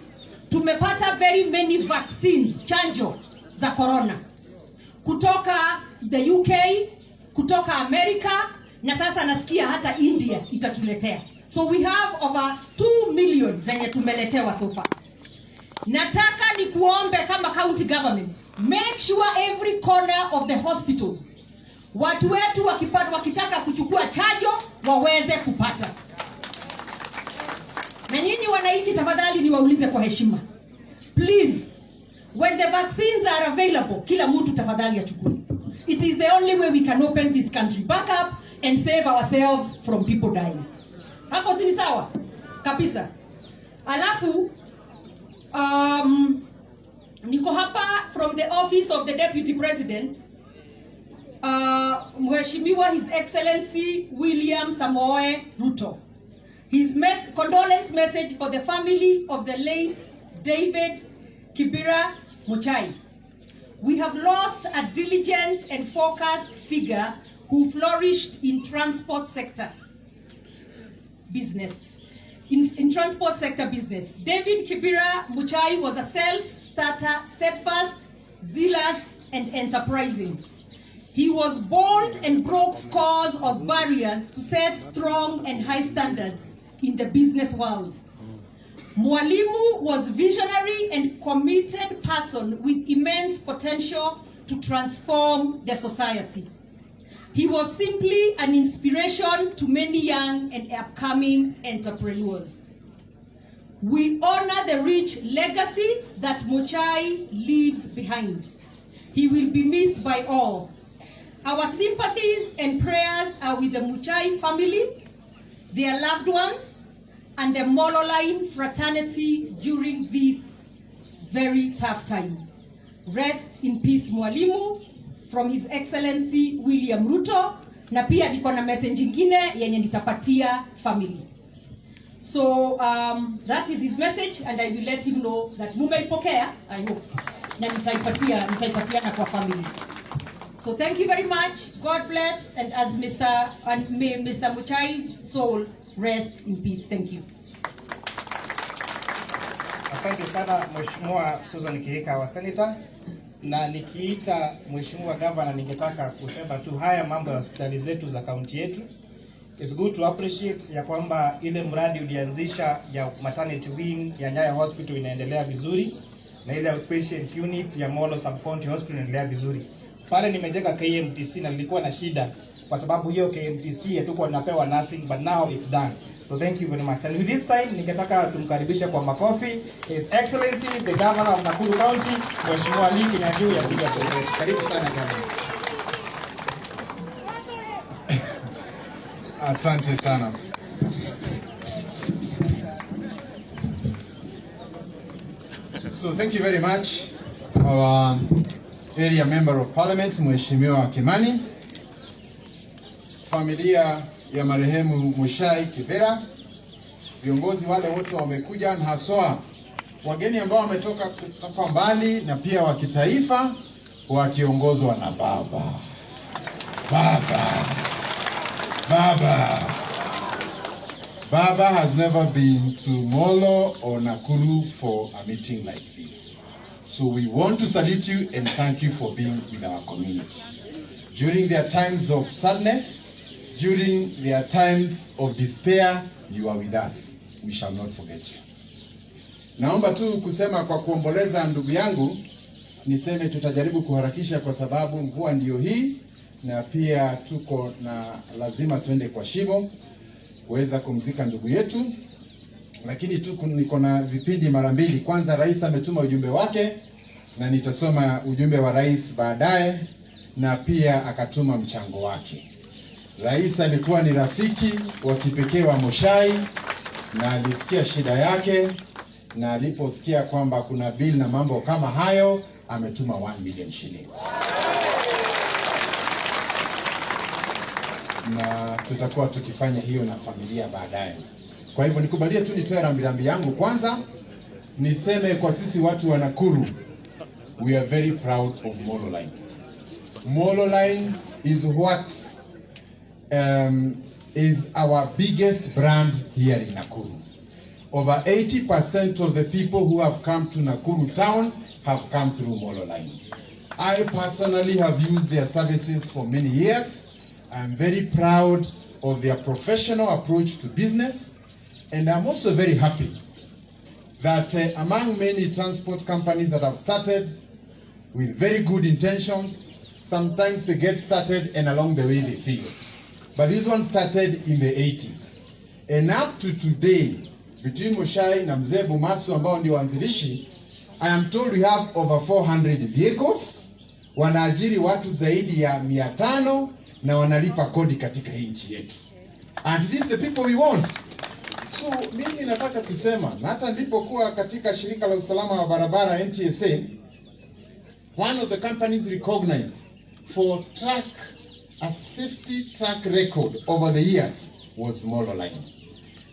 Tumepata very many vaccines, chanjo za corona. Kutoka the UK, kutoka America, na sasa nasikia hata India itatuletea. So we have over 2 million zenye tumeletewa so far. Nataka ni kuombe kama county government, make sure every corner of the hospitals, watu wetu wakitaka kuchukua chanjo waweze kupata. Na nyinyi wananchi tafadhali niwaulize kwa heshima. Please, when the vaccines are available, kila mtu tafadhali achukue. It is the only way we can open this country back up and save ourselves from people dying. Hapo si sawa? Kabisa. Alafu niko hapa from the office of the Deputy President. Mheshimiwa His Excellency William Samoei Ruto. His condolence message for the family of the late David Kibira Muchai. We have lost a diligent and focused figure who flourished in transport sector business. In transport sector business, David Kibira Muchai was a self-starter, steadfast, zealous, and enterprising. He was bold and broke scores of barriers to set strong and high standards in the business world. Mwalimu was visionary and committed person with immense potential to transform the society. He was simply an inspiration to many young and upcoming entrepreneurs. We honor the rich legacy that Muchai leaves behind. He will be missed by all. Our sympathies and prayers are with the Muchai family, their loved ones, and the Mololine fraternity during this very tough time. Rest in peace, Mwalimu, from His Excellency William Ruto, na pia niko na message nyingine yenye nitapatia family. So that is his message, and I will let him know that mumeipokea, I hope. na nitaipatiana kwa family. So thank you very much. God bless, and as may Mr. Muchai's soul rest in peace. Thank you. Asante sana Mheshimiwa Susan Kihika wa Senator. Na nikiita Mheshimiwa Governor, ningetaka kusema tu haya mambo ya hospitali zetu za kaunti yetu. It's good to appreciate ya kwamba ile mradi ulianzisha ya maternity wing ya Nyayo Hospital inaendelea vizuri, na ile outpatient unit ya Molo Sub-County Hospital inaendelea vizuri. Pale nimejenga KMTC na nilikuwa na shida kwa sababu hiyo KMTC hatukuwa tunapewa nursing, but now it's done. So thank you very much. And with this time ningetaka tumkaribishe kwa makofi His Excellency the Governor of Nakuru County, Mheshimiwa Lee Kinyanjui ya kuja kuongelea. Karibu sana Governor. Asante sana. So thank you very much, our area member of parliament, Mheshimiwa Kimani, familia ya marehemu Muchai Kivera, viongozi wale wote wamekuja, na haswa wageni ambao wametoka kutoka mbali na pia wa kitaifa wakiongozwa na Baba has never been to Molo or Nakuru for a meeting like this. So we want to salute you and thank you for being with our community. During their times of sadness, during their times of despair, you are with us. We shall not forget you. Naomba tu kusema kwa kuomboleza ndugu yangu, niseme tutajaribu kuharakisha kwa sababu mvua ndio hii, na pia tuko na lazima tuende kwa shimo kuweza kumzika ndugu yetu. Lakini tu niko na vipindi mara mbili. Kwanza rais ametuma ujumbe wake na nitasoma ujumbe wa rais baadaye, na pia akatuma mchango wake. Rais alikuwa ni rafiki wa kipekee wa Muchai na alisikia shida yake, na aliposikia kwamba kuna bill na mambo kama hayo ametuma 1 million shillings. Na tutakuwa tukifanya hiyo na familia baadaye. Kwa hivyo nikubalie tu nitoe rambirambi yangu. Kwanza niseme kwa sisi watu wa Nakuru, we are very proud of Molo Line. Molo Line is what is our biggest brand here in Nakuru. Over 80% of the people who have come to Nakuru town have come through Molo Line. I personally have used their services for many years. I'm very proud of their professional approach to business, and I'm also very happy that among many transport companies that have started with very good intentions, sometimes they get started and along the way they fail. But this one started in the 80s. And up to today, between Muchai na Mzee Bumasu ambao ndio wanzilishi, I am told we have over 400 vehicles, wanaajiri watu zaidi ya 500 na wanalipa kodi katika hii nchi yetu. And these the people we want. So mimi nataka kusema, na hata nilipokuwa katika shirika la usalama wa barabara NTSA, one of the companies recognized for a safety track record over the years was Molo Line.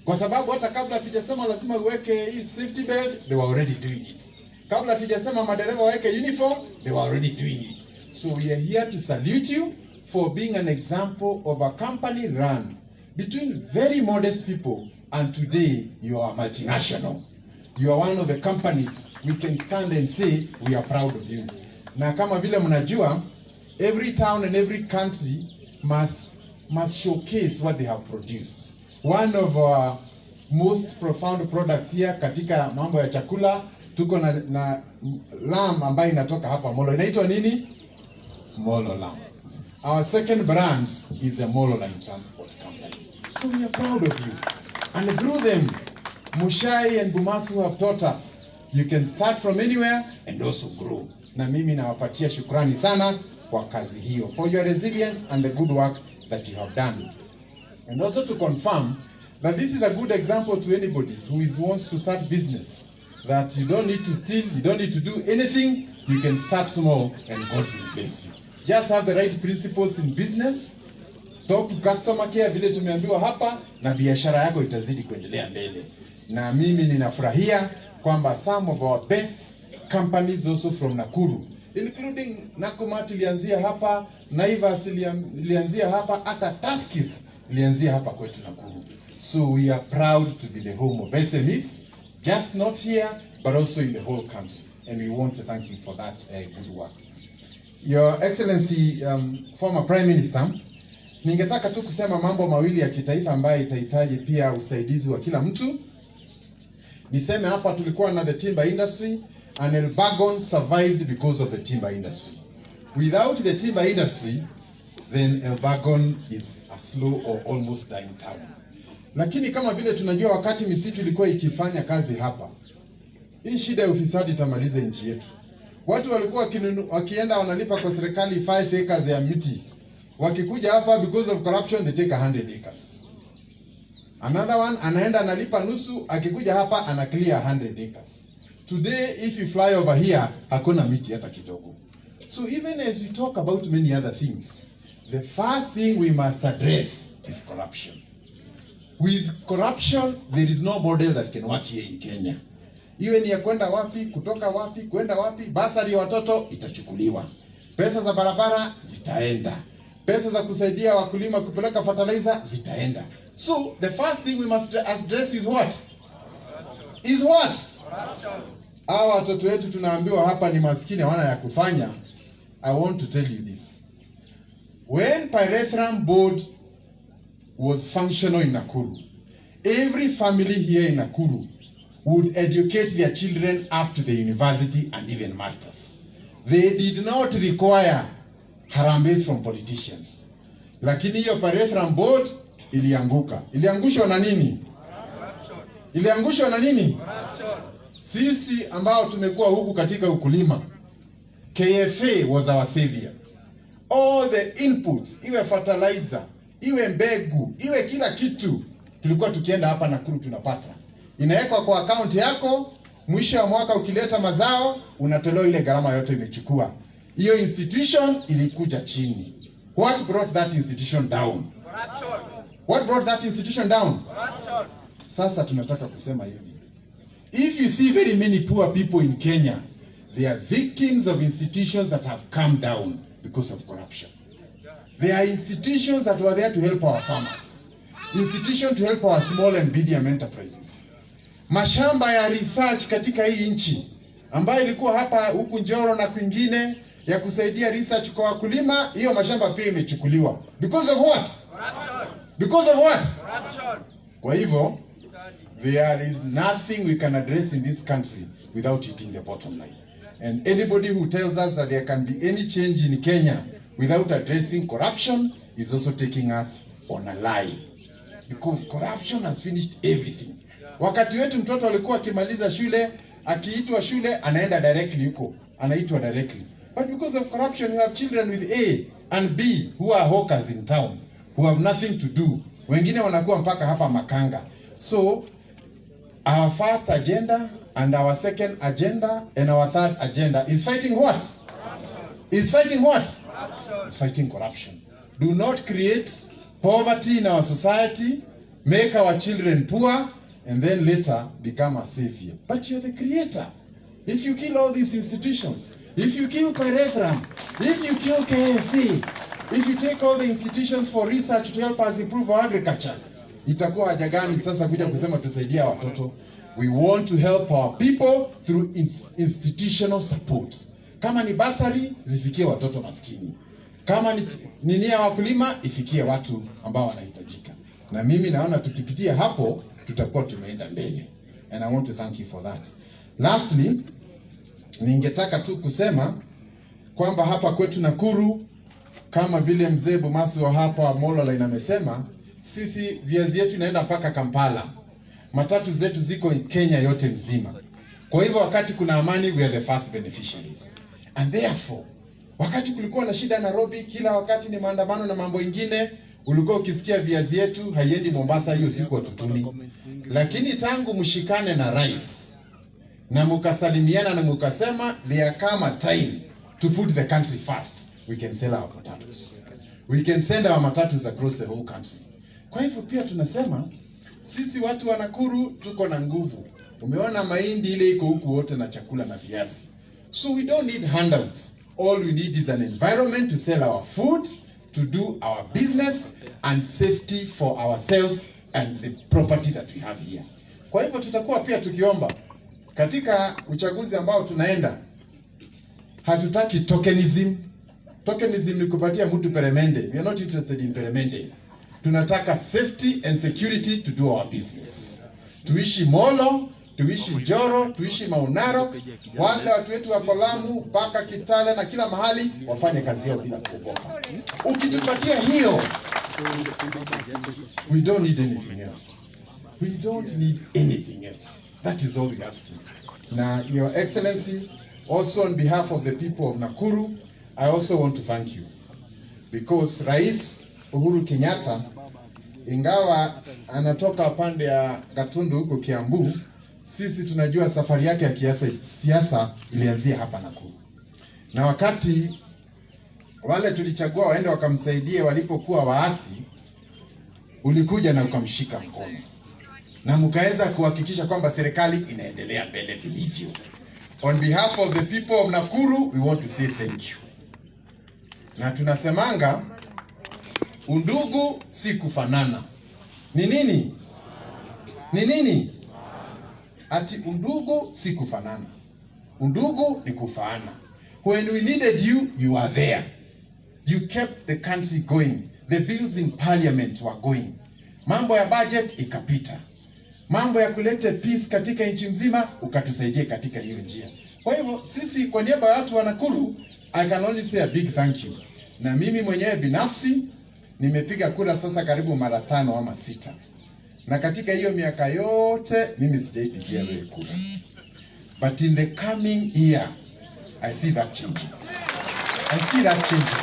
Kwa sababu hata kabla tujasema lazima uweke hii safety belt, they were already doing it. Kabla tujasema madereva waweke uniform, they were already doing it. So we are here to salute you for being an example of a company run between very modest people, and today you are multinational. You are one of the companies we can stand and say we are proud of you. Na kama vile mnajua, every town and every country must showcase what they have produced. One of our most profound products here katika mambo ya chakula, tuko na lamb ambayo inatoka hapa Molo. Inaitwa nini? Molo lamb. Our second brand is a Molo Line transport company. So we are proud of you. And through them, Muchai and Bumasu have taught us you can start from anywhere and also grow. Na mimi nawapatia shukrani sana kwa kazi hiyo, for your resilience and the good work that you have done. And also to confirm that this is a good example to anybody who wants to start business, that you don't need to steal, you don't need to do anything, you can start small and God will bless you. Just have the right principles in business, talk to customer care vile tumeambiwa hapa, na biashara yako itazidi kuendelea mbele. Na mimi ninafurahia kwamba some of our best companies also from Nakuru, including Nakumatt ilianzia hapa, Naivas ilianzia hapa, hata Tuskys ilianzia hapa kwetu Nakuru. So we are proud to be the home of SMEs, just not here, but also in the whole country. And we want to thank you for that good work. Your Excellency, former Prime Minister, ningetaka tu kusema mambo mawili ya kitaifa ambayo itahitaji pia usaidizi wa kila mtu. Niseme hapa tulikuwa na the timber industry, and Elbagon survived because of the timber industry. Without the timber industry, then Elbagon is a slow or almost dying town. Lakini kama vile tunajua wakati misitu ilikuwa ikifanya kazi hapa, hii shida ya ufisadi itamaliza nchi yetu. Watu walikuwa wakienda wanalipa kwa serikali 5 acres ya miti. Wakikuja hapa because of corruption they take 100 acres. Another one anaenda analipa nusu, akikuja hapa ana clear 100 acres. Today if you fly over here hakuna miti hata kidogo. So even as we talk about many other things, the first thing we must address is corruption. With corruption there is no model that can work here in Kenya. Iwe ni ya kwenda wapi, kutoka wapi, kwenda wapi, basari ya watoto itachukuliwa. Pesa za barabara zitaenda. Pesa za kusaidia wakulima kupeleka fertilizer zitaenda. So the first thing we must address is what? Is what? Hawa watoto wetu tunaambiwa hapa ni maskini hawana ya kufanya. I want to tell you this. When Pyrethrum board was functional in Nakuru, every family here in Nakuru would educate their children up to the university and even masters. They did not require harambes from politicians. Lakini hiyo Pyrethrum board ilianguka. Iliangushwa na nini? Iliangushwa na nini? Sisi ambao tumekuwa huku katika ukulima, KFA was our savior. All the inputs, iwe fertilizer, iwe mbegu, iwe kila kitu, tulikuwa tukienda hapa Nakuru tunapata. Inawekwa kwa account yako, mwisho wa mwaka ukileta mazao, unatolewa ile gharama yote imechukua. Hiyo institution ilikuja chini. What brought that institution down? Corruption. What brought that institution down? Corruption. Sasa tunataka kusema hivi. If you see very many poor people in Kenya, they are victims of institutions that have come down because of corruption. They are institutions that were there to help our farmers. Institutions to help our small and medium enterprises. Mashamba ya research katika hii nchi ambayo ilikuwa hapa huku Njoro na kwingine ya kusaidia research kwa wakulima, hiyo mashamba pia imechukuliwa. Because of what? Corruption. Because of what? Corruption. Kwa hivyo, there is nothing we can address in this country without hitting the bottom line. And anybody who tells us that there can be any change in Kenya without addressing corruption is also taking us on a lie. Because corruption has finished everything. Wakati wetu mtoto alikuwa akimaliza shule, akiitwa shule anaenda directly huko, anaitwa directly. But because of corruption you have children with A and B who are hawkers in town, who have nothing to do. Wengine wanakuwa mpaka hapa Makanga. So our first agenda and our second agenda and our third agenda is fighting what? Corruption. Is fighting what? Corruption. Is fighting corruption. Do not create poverty in our society, make our children poor, and then later become a savior. But you're the creator. If you kill all these institutions, if you kill Pyrethrum, if you kill KFA, if you take all the institutions for research to help us improve our agriculture, itakuwa haja gani sasa kuja kusema tusaidia watoto? We want to help our people through institutional support. Kama ni basari, zifikie watoto maskini. Kama ni nini ya wakulima, ifikie watu ambao wanahitajika. Na mimi naona tukipitia hapo, tutakuwa tumeenda mbele. And I want to thank you for that. Lastly, ningetaka tu kusema kwamba hapa kwetu Nakuru, kama vile mzee Bumasu wa hapa Mololine amesema, sisi viazi yetu inaenda mpaka Kampala. Matatu zetu ziko Kenya yote mzima. Kwa hivyo wakati kuna amani, we are the first beneficiaries. And therefore, wakati kulikuwa na shida Nairobi, kila wakati ni maandamano na mambo ingine, ulikuwa ukisikia viazi yetu haiendi Mombasa hiyo siku watutuni. Lakini tangu mshikane na rais na mukasalimiana na mukasema there come a time to put the country first, we can sell our potatoes. We can send our matatus across the whole country. Kwa hivyo pia tunasema sisi watu wa Nakuru tuko na nguvu. Umeona mahindi ile iko huku wote na chakula na viazi. So we don't need handouts. All we need is an environment to sell our food, to do our business, and safety for ourselves and the property that we have here. Kwa hivyo tutakuwa pia tukiomba katika uchaguzi ambao tunaenda, hatutaki tokenism. Tokenism ni kupatia mtu peremende. We are not interested in peremende. Tunataka safety and security to do our business. Tuishi Molo, tuishi Njoro, tuishi Maunaro, wale watu wetu wa Lamu mpaka Kitale na kila mahali wafanye kazi yao bila kuogopa. Ukitupatia hiyo, we don't need anything else. We don't need anything else. That is all we ask you. Now, Your Excellency, also on behalf of the people of Nakuru, I also want to thank you. Because Rais Uhuru Kenyatta, ingawa anatoka pande ya Gatundu huko Kiambu, sisi tunajua safari yake ya siasa ilianzia hapa Nakuru. Na wakati wale tulichagua waende wakamsaidie walipokuwa waasi, ulikuja na ukamshika mkono. Na mkaweza kuhakikisha kwamba serikali inaendelea mbele vilivyo. On behalf of the people of Nakuru, we want to say thank you. Na tunasemanga undugu si kufanana. Ni nini? Ni nini? Ati undugu si kufanana. Undugu ni kufaana. When we needed you, you were there. You kept the country going. The bills in parliament were going. Mambo ya budget ikapita. Mambo ya kulete peace katika nchi nzima ukatusaidia katika hiyo njia. Kwa hivyo sisi kwa niaba ya watu wa Nakuru, I can only say a big thank you. Na mimi mwenyewe binafsi nimepiga kura sasa karibu mara 5 ama 6. Na katika hiyo miaka yote mimi sijaipigia wewe kura. But in the coming year, I see that changing. I see that changing.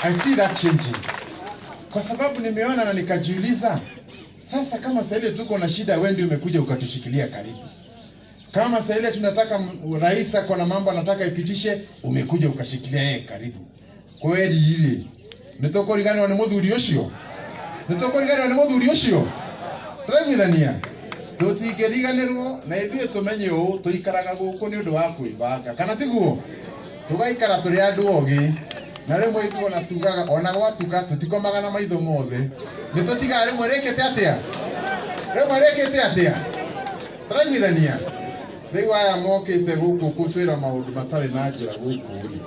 I see that changing. Kwa sababu nimeona na nikajiuliza, sasa kama sasa ile tuko na shida, wewe ndio umekuja ukatushikilia karibu. Kama sasa ile tunataka rais ako na mambo anataka ipitishe, umekuja ukashikilia yeye karibu. Kweli hili nitokori wane muthuri ucio. Nitokori wane muthuri ucio. Turagithania. Tutigeriganirwo na ithuĩ tumenye ũũ tuikaraga gũkũ nĩ ũndũ wa kwĩbanga. Kana tiguo? Tugaikara tũrĩ andũ ogĩ. Na rĩmwe ithuĩ ona tugaga ona gwatuka tutikomaga na maitho mothe. Nĩtũtigaga rĩmwe rĩkĩte atĩa? Rĩmwe rĩkĩte atĩa? Turagithania. Rĩu aya mokĩte gũkũ gũtwĩra maũndũ matarĩ na njĩra gũkũ.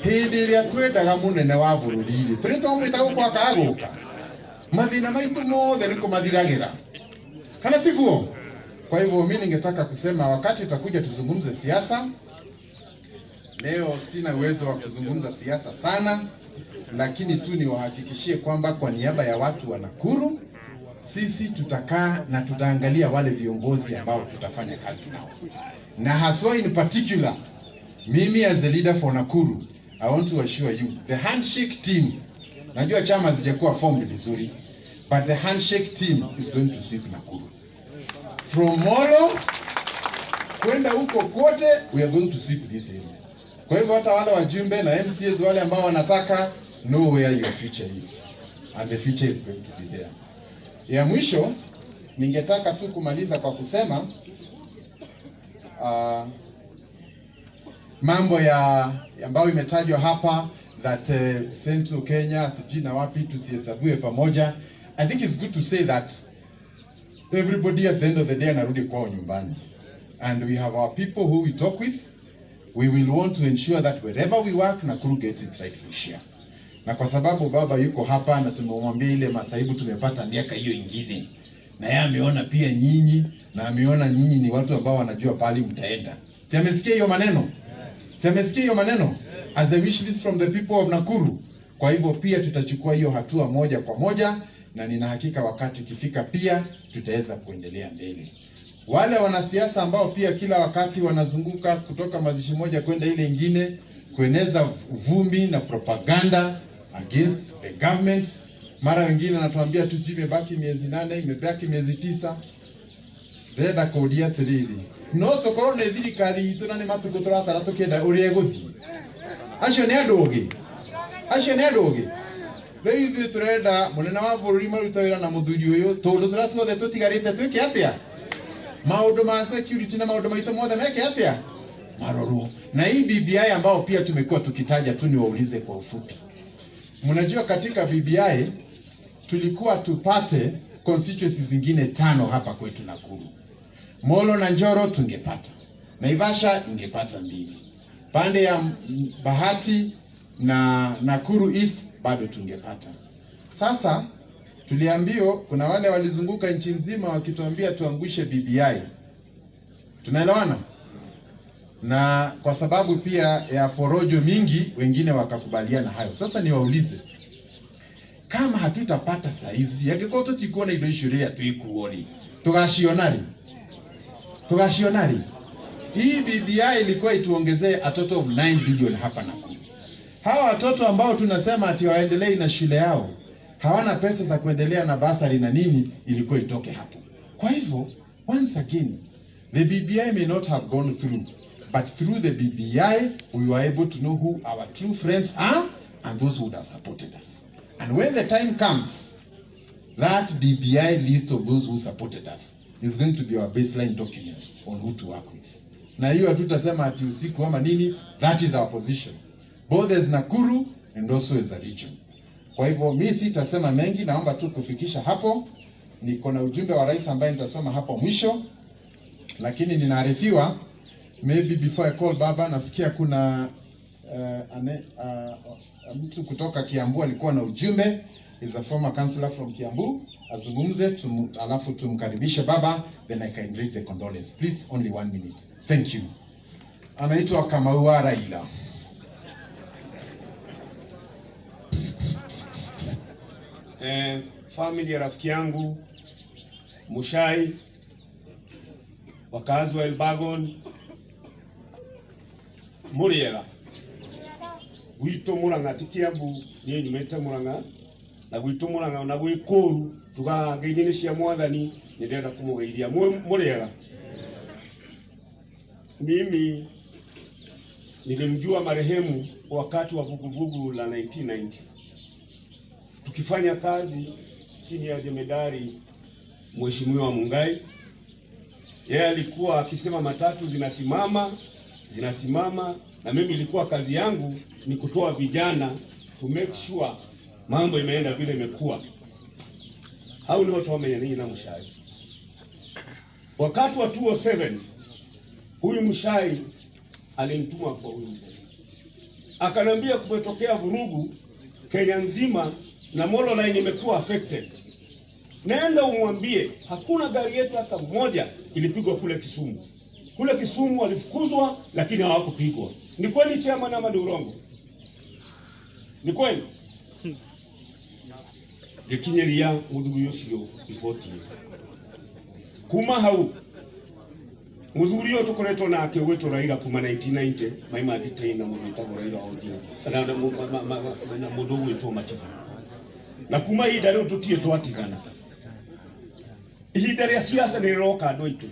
Hĩndĩ ĩrĩa twendaga mũnene wa bũrũri-rĩ, tũrĩ twamwĩta gũkũ akagũka. Mathĩna maitũ mothe nĩ kũmathiragĩra. Kana tiguo? Kwa hivyo mimi ningetaka kusema wakati utakuja tuzungumze siasa. Leo sina uwezo wa kuzungumza siasa sana, lakini tu niwahakikishie kwamba kwa niaba ya watu wa Nakuru, sisi tutakaa na tutaangalia wale viongozi ambao tutafanya kazi nao. Na haswa in particular, mimi as a leader for Nakuru, I want to assure you, the handshake team, najua chama hazijakuwa formed vizuri, but the handshake team is going to sweep Nakuru. From Molo kwenda huko kote, we are going to sweep this area. Kwa hivyo hata wale wajumbe na MCAs wale ambao wanataka, know where your future is. And the future is going to be there. Ya mwisho, ningetaka tu kumaliza kwa kusema mambo ya ambayo imetajwa hapa that Central Kenya, sijui na wapi tusihesabiwe pamoja. I think it's good to say that everybody at the end of the day anarudi kwao nyumbani. And we have our people who we talk with. We will want to ensure that wherever we work, Nakuru gets its rightful share. Na kwa sababu baba yuko hapa na tumemwambia ile masaibu tumepata miaka hiyo ingine. Na yeye ameona pia nyinyi na ameona nyinyi ni watu ambao wanajua pali mtaenda. Si amesikia hiyo maneno? Si amesikia hiyo maneno? As a wish list from the people of Nakuru. Kwa hivyo pia tutachukua hiyo hatua moja kwa moja na nina hakika wakati ukifika pia tutaweza kuendelea mbele. Wale wanasiasa ambao pia kila wakati wanazunguka kutoka mazishi moja kwenda ile ingine kueneza uvumi na propaganda against the government. Mara wengine anatuambia tu imebaki miezi 8, imebaki miezi 9. Reda kodia thiriri. No tokoro ne thirikari itu na ne matuko turatara tukenda uri eguthi. Acio ne andu ogi. Acio ne andu ogi. Rĩu ithuĩ turenda mũnene wa bũrũri maruta wĩra na mũthuri ũyũ tondũ tũratuothe tũtigarĩte twĩke atĩa? Maũndũ ma security na maũndũ maitũ mothe meke atĩa? maroro. Na hii BBI ambao pia tumekuwa tukitaja tu, niwaulize kwa ufupi. Mnajua katika BBI tulikuwa tupate constituencies zingine 5 hapa kwetu Nakuru. Molo na Njoro tungepata. Naivasha ingepata 2. Pande ya Bahati na Nakuru East bado tungepata. Sasa tuliambiwa kuna wale walizunguka nchi nzima wakituambia tuangushe BBI. Tunaelewana? Na kwa sababu pia ya porojo mingi wengine wakakubaliana hayo. Sasa niwaulize, kama hatutapata saizi yagekoto tikuona ido ishuria tuikuoni, tugashionari hii BBI ilikuwa ituongezee a total of 9 billion hapa Nakuru. Hawa watoto ambao tunasema ati waendelee na shule yao hawana pesa za kuendelea na basari na nini, ilikuwa itoke hapo. Kwa hivyo once again, the BBI may not have gone through, but through the BBI we were able to know who our true friends are and those who would have supported us. And when the time comes, that BBI list of those who supported us is going to be our baseline document on who to work with. Na hiyo hatutasema ati usiku ama nini, that is our position, both as Nakuru and also as a region. Kwa hivyo mimi sitasema mengi, naomba tu kufikisha hapo. Niko na ujumbe wa rais ambaye nitasoma hapo mwisho, lakini ninaarifiwa maybe before I call baba, nasikia kuna mtu kutoka Kiambu alikuwa na ujumbe, is a former councillor from Kiambu, azungumze alafu tumkaribishe baba, then I can read the condolence. Please, only 1 minute. Thank you. Anaitwa Kamau Raila. Family ya rafiki yangu Mushai, wakazi wa Elbagon, Muriega, gwito Muranga tikiambu ni nyumete Muranga, na gwito Muranga na gwikoru tukagenyene cia mwathani nindenda kumugeiria Muriega. Mimi nilimjua marehemu wakati wa vuguvugu la 1990. Tukifanya kazi chini ya jemedari Mheshimiwa Mungai. Yeye alikuwa akisema matatu zinasimama, na mimi ilikuwa kazi yangu ni kutoa vijana to make sure mambo imeenda vile imekuwa. Hao ni watu wamenyana na Mushai. Wakati wa 2007 huyu Mushai alinituma kwa huyu, akanambia kumetokea vurugu Kenya nzima na Molo Line imekuwa affected. Nenda umwambie hakuna gari yetu hata moja ilipigwa kule Kisumu. Kule Kisumu walifukuzwa lakini hawakupigwa. Ni kweli chairman ama ni urongo? Ni kweli? Gekinyeria muthuri ucio ifoti. Kuma hau muthuri ucio tukoretwo nake gwetwo Raila kuma 1990 maima detain na muthita Raila Odinga. Kana mundu gwetwo Matiba. Na kuma hii ndarĩ tutie twatigana. Ihinda rĩa siasa nĩ rĩroka andũ aitũ.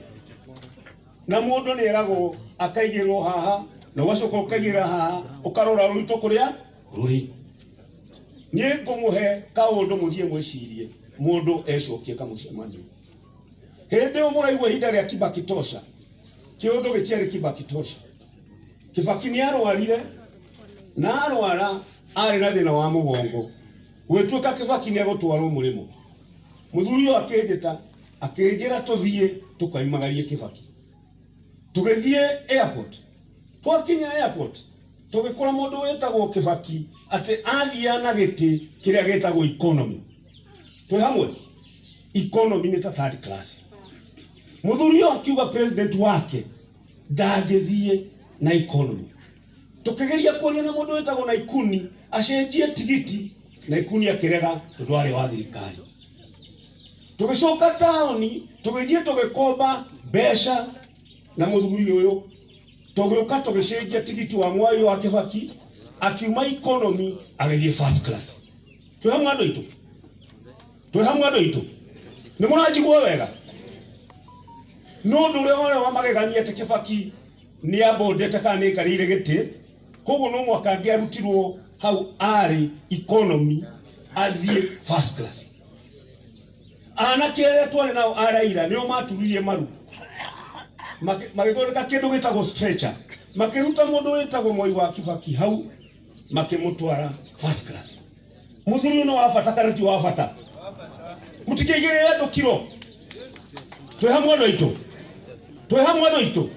Na mũndũ nĩ eragwo akaigĩrwo haha, na ũgacoka ũkaigĩra haha, ũkarora rũitũ kũrĩa rũrĩ. Niĩ ngũmũhe kaũndũ mũthiĩ mwĩcirie, mũndũ ecokie kamũcemanio. Hĩndĩ ĩyo mũraigua ihinda rĩa Kibaki tosha. Kĩũndũ gĩtiarĩ Kibaki tosha. Kibaki nĩ arwarire, na arwara arĩ na thĩna wa mũgongo. Gwĩtuĩka Kibaki nĩ agũtwarwo mũrĩmo. Mũthuri ũyũ akĩnjĩta akĩnjĩra tũthiĩ tũkaimagarie Kibaki. Tũgĩthiĩ airport. Twakinya airport tũgĩkora mũndũ wĩtagwo Kibaki atĩ athia na gĩtĩ kĩrĩa gĩtagwo economy. Twĩ hamwe? Economy nĩ ta third class. Mũthuri ũyũ akiuga president wake ndangĩthiĩ na economy. Tũkĩgeria kuonia na mũndũ wĩtagwo Naikuni acenjie tigiti, Naikuni akĩrega tondũ arĩ wa thirikari. Tũgĩcoka taoni tũgĩthiĩ tũgĩkomba mbeca na mũthuri ũyũ, tũgĩũka tũgĩcenjia tigiti wa Mwai wa Kibaki akiuma economy agĩthiĩ first class. Twĩ hamwe andũ aitũ? Twĩ hamwe andũ aitũ? Nĩ mũranjigua wega? No ndũrĩa ũrĩa wa magegania atĩ Kibaki nĩ abondete kana nĩ aikarĩire gĩtĩ, koguo no mwaka angĩarutirwo hau arĩ economy athiĩ first class. Anake arĩa twarĩ nao Raila nĩo maturirie maru magĩthondeka kĩndũ gĩtagwo stretcher. makiruta mundu wetagwo Moi wa Kibaki hau makimutwara first class. Muthuri no wabata kana ti wabata? Mutikigire ndo kiro. Twe hamwe ndo ito. Twe hamwe ndo ito.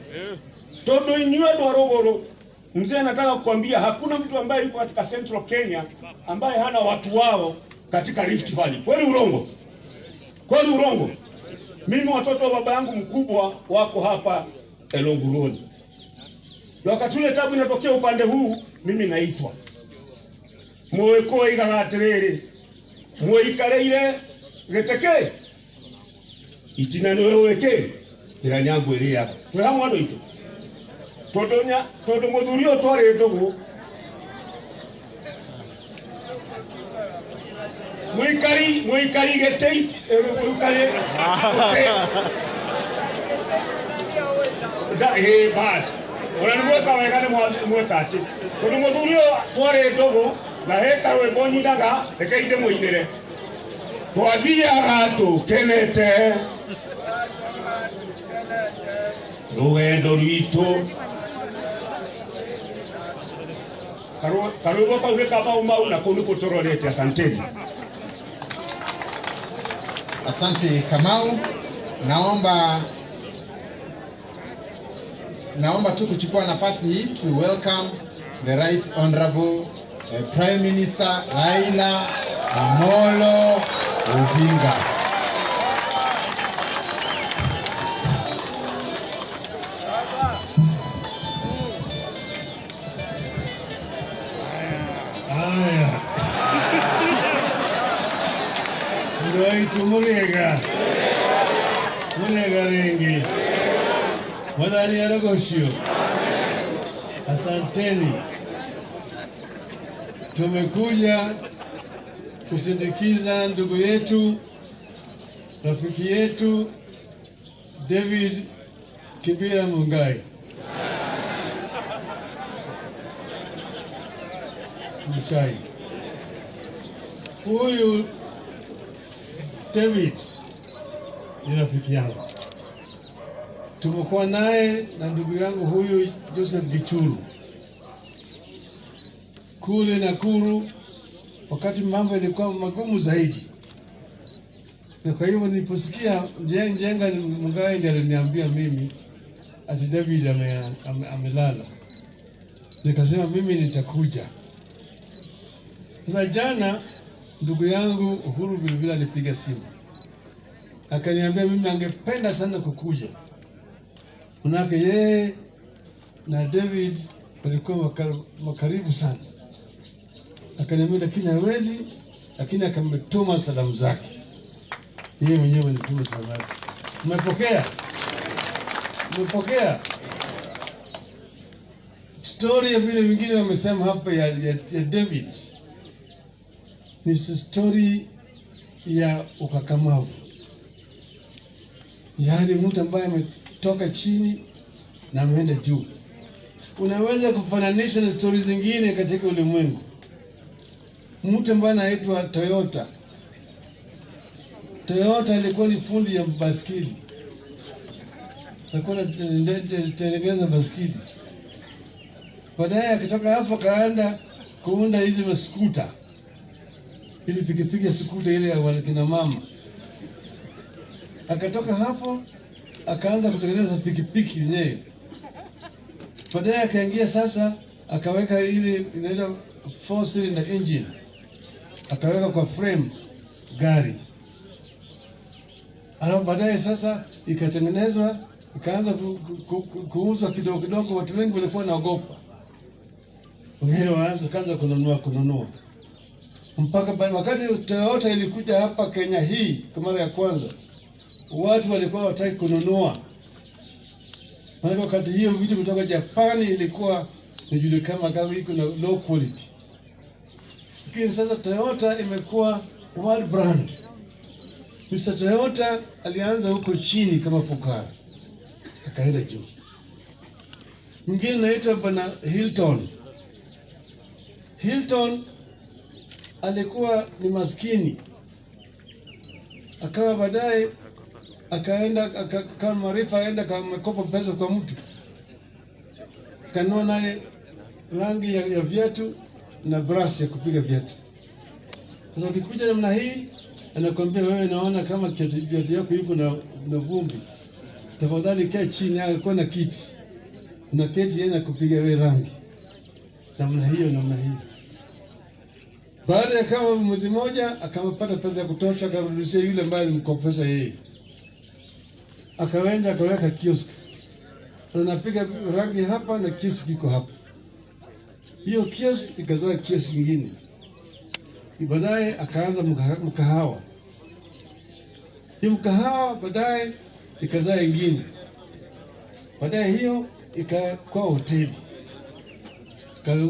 Todo inywe ndo rogoro. Mzee anataka kukwambia hakuna mtu ambaye yuko katika Central Kenya ambaye hana watu wao katika Rift Valley. Kweli urongo? Kweli urongo? Mimi watoto wa baba yangu mkubwa wako hapa Elonguroni. Na wakati ule tabu inatokea upande huu, mimi naitwa. Mweko igatiriri. Mweikareire geteke. Itina niwe weke. Ira nyangu iria. Twe hamwe ndo ito. Todo muthuri o tware ndugu. Mwikari getei mwikari bas unaniweka wega ni mweka ati todo muthuri o tware ndugu na heka we bonyidaga rekeinde muinire twathiaga tukenete rugendo rwitũ karugo kauge kama umau na kunu kutororete. Asanteni. Asante Kamau. Naomba tu kuchukua nafasi hii to welcome the Right Honorable Prime Minister Raila Amolo Odinga. Munega rengi mwadhani ya Rogoshio, asanteni. Tumekuja kusindikiza ndugu yetu, rafiki yetu David Kibira Mungai. Mchai huyu David ni rafiki yangu. Tumekuwa naye na ndugu yangu huyu Joseph Gichuru kule Nakuru wakati mambo yalikuwa magumu zaidi. Na kwa hivyo niliposikia Njenga Mungai ndiye aliniambia mimi ati David amelala, nikasema mimi nitakuja. Sasa jana ndugu yangu Uhuru vilevile alipiga simu akaniambia mimi angependa sana kukuja, manake yeye na David walikuwa makaribu sana. Akaniambia lakini hawezi, lakini akametuma salamu zake. Yeye mwenyewe alituma salamu zake. Umepokea? Umepokea? Story ya vile wengine wamesema hapa ya David ni story ya ukakamavu. Yaani mtu ambaye ametoka chini na ameenda juu. Unaweza kufananisha na story zingine katika ulimwengu. Mtu ambaye anaitwa Toyota. Toyota alikuwa ni fundi ya baskeli. Alikuwa anatengeneza baskeli. Baadaye akitoka hapo kaenda kuunda hizi maskuta. Ili pikipiki ya skuta ile ya kina mama. Akatoka hapo akaanza kutengeneza pikipiki yenyewe. Baadaye akaingia sasa akaweka ile inaitwa 4-cylinder engine. Akaweka kwa frame gari. Alafu baadaye sasa ikatengenezwa, ikaanza kuuzwa kidogo kidogo. Watu wengi walikuwa wanaogopa. Wengine kaanza kununua. Mpaka wakati Toyota ilikuja hapa Kenya hii kwa mara ya kwanza, watu walikuwa hawataki kununua. Maana wakati hiyo vitu kutoka Japani ilikuwa inajulikana kama iko na low quality. Lakini sasa Toyota imekuwa world brand. Mr. Toyota alianza huko chini kama fukara, akaenda juu. Mwingine anaitwa Bwana Hilton. Hilton alikuwa ni maskini, akawa baadaye akaenda kama maarifa aenda kamekopa pesa kwa mtu, kanua naye rangi ya viatu na brush ya kupiga viatu. Sasa ukikuja namna hii, anakwambia wewe, naona kama kiatu yako yuko na vumbi, tafadhali kaa chini. Alikuwa na kiti, kuna kiti yeye nakupiga wewe rangi namna hiyo. Baada ya kama mwezi mmoja, akamapata pesa ya kutosha, akarudishia yule ambaye alimkopesha yeye, akaenda akaweka kiosk. Anapiga rangi hapa na kiosk iko hapa. Hiyo kiosk ikazaa kiosk nyingine. Baadaye akaanza mkahawa. Hiyo mkahawa baadaye ikazaa ingine. Baadaye hiyo ikakuwa hoteli.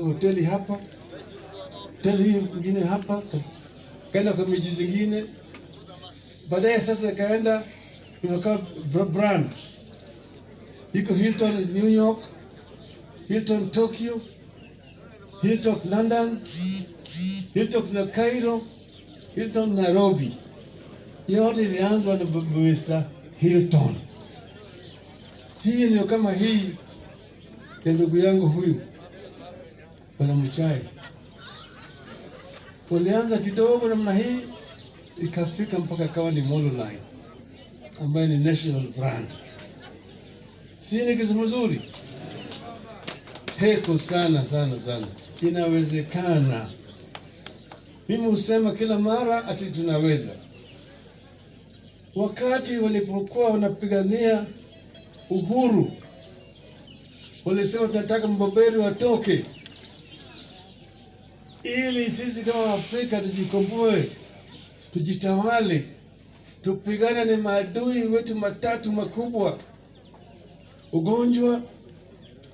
Hoteli hapa, hoteli hiyo nyingine hapa, kaenda kwa miji zingine. Baadaye sasa kaenda ikawa brand. Iko Hilton New York, Hilton Tokyo, Hilton London, Hilton na Cairo, Hilton Nairobi. Yote ilianzwa na Mr. Hilton. Hii ndio kama hii ya ndugu yangu huyu Bwana Muchai. Ulianza kidogo namna hii, ikafika mpaka kawa ni Molo Line, ambaye ni national brand. Si ni kitu mzuri? Heko sana. Inawezekana. Mimi husema kila mara ati tunaweza. Wakati walipokuwa wanapigania uhuru, walisema tunataka mboberi watoke, ili sisi kama Afrika tujikomboe, tujitawale, tupigane na maadui wetu matatu makubwa: ugonjwa,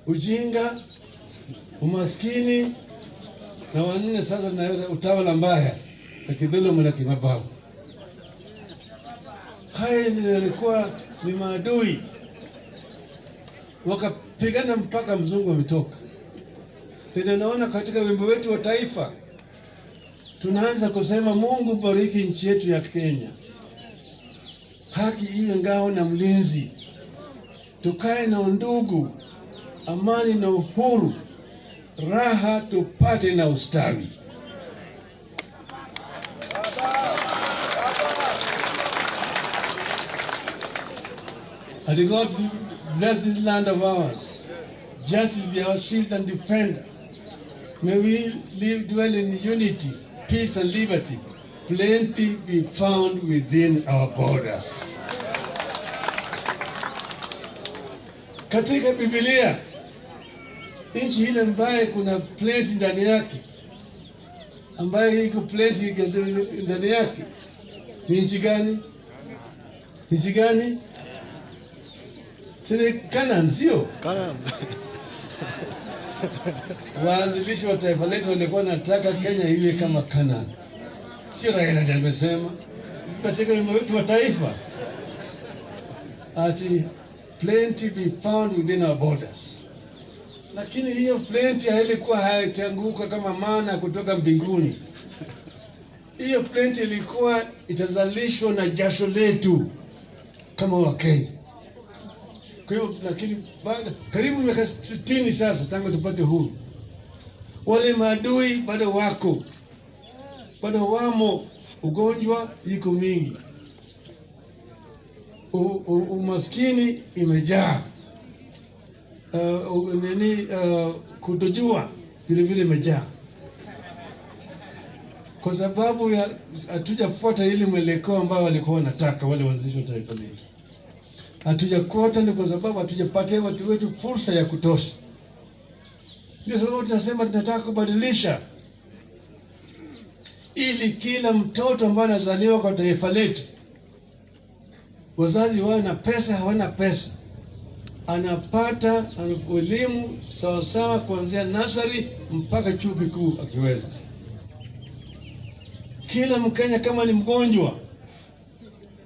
ujinga, umaskini, na wanne sasa na utawala mbaya na kidhulumu na kimabavu. Haya ndio yalikuwa ni maadui, wakapigana mpaka mzungu ametoka. Ndio naona katika wimbo wetu wa taifa tunaanza kusema Mungu bariki nchi yetu ya Kenya, haki iwe ngao na mlinzi, tukae na undugu, amani na uhuru, raha tupate na ustawi. And God bless this land of ours. Justice be our shield and defender. May we dwell in unity, peace and liberty. Plenty be found within our borders. Katika Biblia, nchi ile ambaye kuna plenty ndani yake, ambaye iko plenty ndani yake, ni nchi gani? Nchi gani? Sini Canaan, sio? Canaan. Waanzilishi wa taifa letu walikuwa nataka Kenya iwe kama Canaan. Sio Raila ndiye amesema katika wimbo wetu wa taifa ati plenty be found within our borders. Lakini hiyo plenty hailikuwa haitanguka kama mana kutoka mbinguni. Hiyo plenty ilikuwa itazalishwa na jasho letu kama Wakenya. Kwa hiyo lakini baada karibu miaka 60 sasa tangu tupate huru, wale maadui bado wako, bado wamo. Ugonjwa iko mingi, umaskini imejaa, kutojua vile vile imejaa, kwa sababu ya hatujafuata ile mwelekeo ambao walikuwa wanataka wale waanzilishi wa taifa letu. Hatujakuota ni kwa sababu hatujapatia watu wetu fursa ya kutosha. Ndio sababu tunasema tunataka kubadilisha, ili kila mtoto ambaye anazaliwa kwa taifa letu, wazazi wawe na pesa hawana pesa, anapata elimu sawa sawa kuanzia nursery mpaka chuo kikuu akiweza. Kila Mkenya kama ni mgonjwa,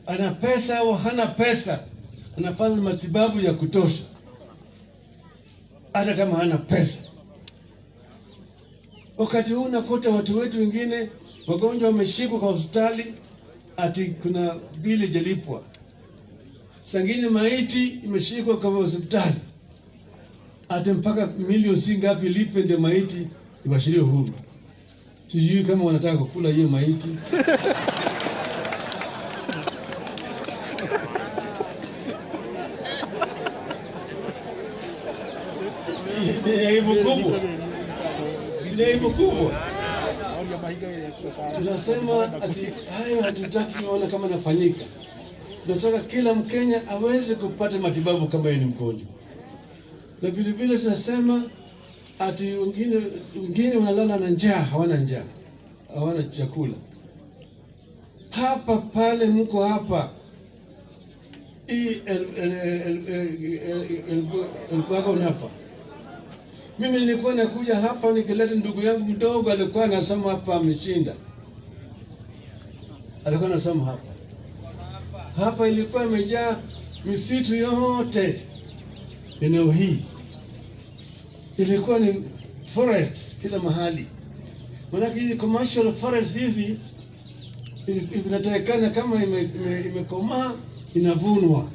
ana pesa au hana pesa, anapata matibabu ya kutosha hata kama hana pesa. Wakati huu nakuta watu wetu wengine wagonjwa wameshikwa kwa hospitali ati kuna bili jalipwa. Sangine maiti imeshikwa kwa hospitali ate mpaka milioni si ngapi lipe ndio maiti ibashiriwe huru. Sijui kama wanataka kukula hiyo maiti. Ni aibu kubwa. Si aibu kubwa. Tunasema ati hayo hatutaki kuona kama nafanyika. Tunataka kila Mkenya aweze kupata matibabu kama yeye ni mgonjwa. Na vile vile tunasema ati wengine wanalala na njaa, hawana njaa, hawana chakula. Hapa pale mko hapa Elbagon hapa. Mimi nilikuwa nakuja hapa nikileta ndugu yangu mdogo alikuwa anasoma hapa ameshinda. Alikuwa anasoma hapa. Hapa ilikuwa imejaa misitu yote. Eneo hii ilikuwa ni forest kila mahali. Maana hizi commercial forest hizi inatakikana kama imekomaa inavunwa,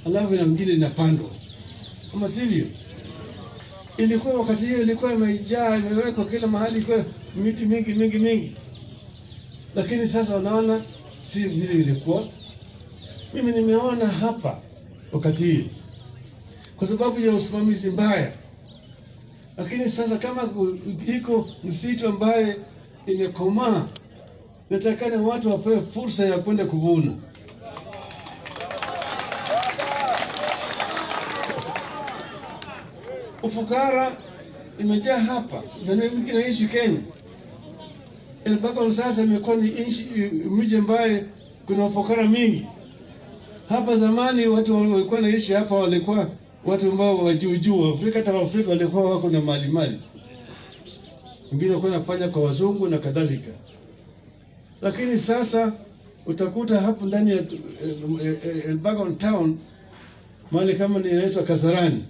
alafu na nyingine inapandwa, kama sivyo. Ilikuwa wakati hiyo ilikuwa imejaa, imewekwa kila mahali kwa miti mingi, lakini sasa unaona si vile ilikuwa. Mimi nimeona hapa wakati hiyo kwa sababu ya usimamizi mbaya. Lakini sasa kama iko msitu ambaye imekomaa, natakana watu wapewe fursa ya kwenda kuvuna. Ufukara imejaa hapa, na mimi naishi Kenya. Elbagon sasa imekuwa ni mji ambaye kuna ufukara mingi. Hapa zamani watu walikuwa naishi hapa walikuwa watu ambao wajuu Afrika, hata Afrika walikuwa wako na mali. Wengine walikuwa wanafanya kwa wazungu na kadhalika. Lakini sasa utakuta hapo ndani ya Elbagon town mahali kama ni inaitwa Kasarani.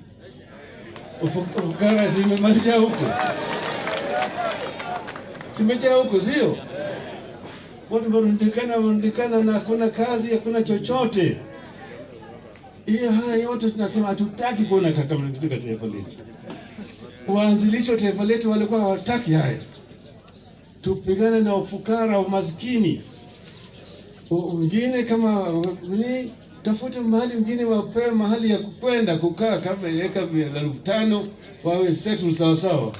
Ufukara zimemaliza huko. Simejaa huko sio? Watu wanarundikana na hakuna kazi, hakuna chochote. Hiyo haya yote tunasema hatutaki kuona kama katika taifa letu. Waanzilishi wa taifa letu walikuwa hawataki haya. Tupigane na ufukara, umaskini. Wengine kama ni tafute mahali wengine wapewe mahali ya kwenda kukaa kama eka 5,000 wawe settle sawa sawa.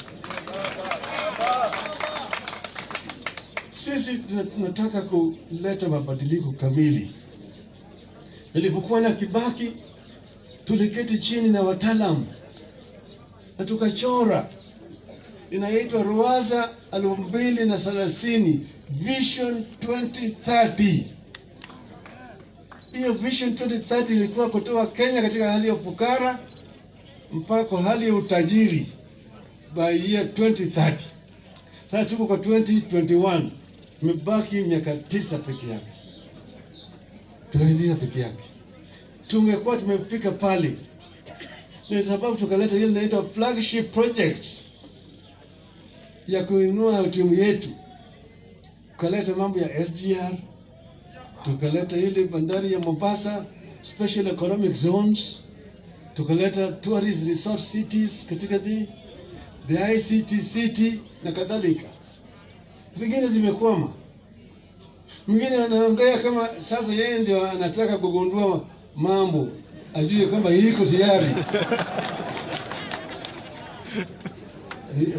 Sisi tunataka kuleta mabadiliko kamili. Nilipokuwa na Kibaki tuliketi chini na wataalamu na tukachora inaitwa Ruwaza 2030 Vision 2030. Hiyo Vision 2030 ilikuwa kutoa Kenya katika hali ya ufukara mpaka hali ya utajiri by year 2030. Sasa tuko kwa 2021, imebaki miaka 9 peke yake. Tunaendelea peke yake. Tungekuwa tumefika pale. Ni sababu tukaleta ile inaitwa flagship project ya kuinua timu yetu. Tukaleta mambo ya SGR, tukaleta ile bandari ya Mombasa, special economic zones, tukaleta tourist resort cities katika the ICT city na kadhalika. Zingine zimekwama. Mwingine anaongea kama sasa yeye ndio anataka kugundua mambo, ajue kama iko tayari.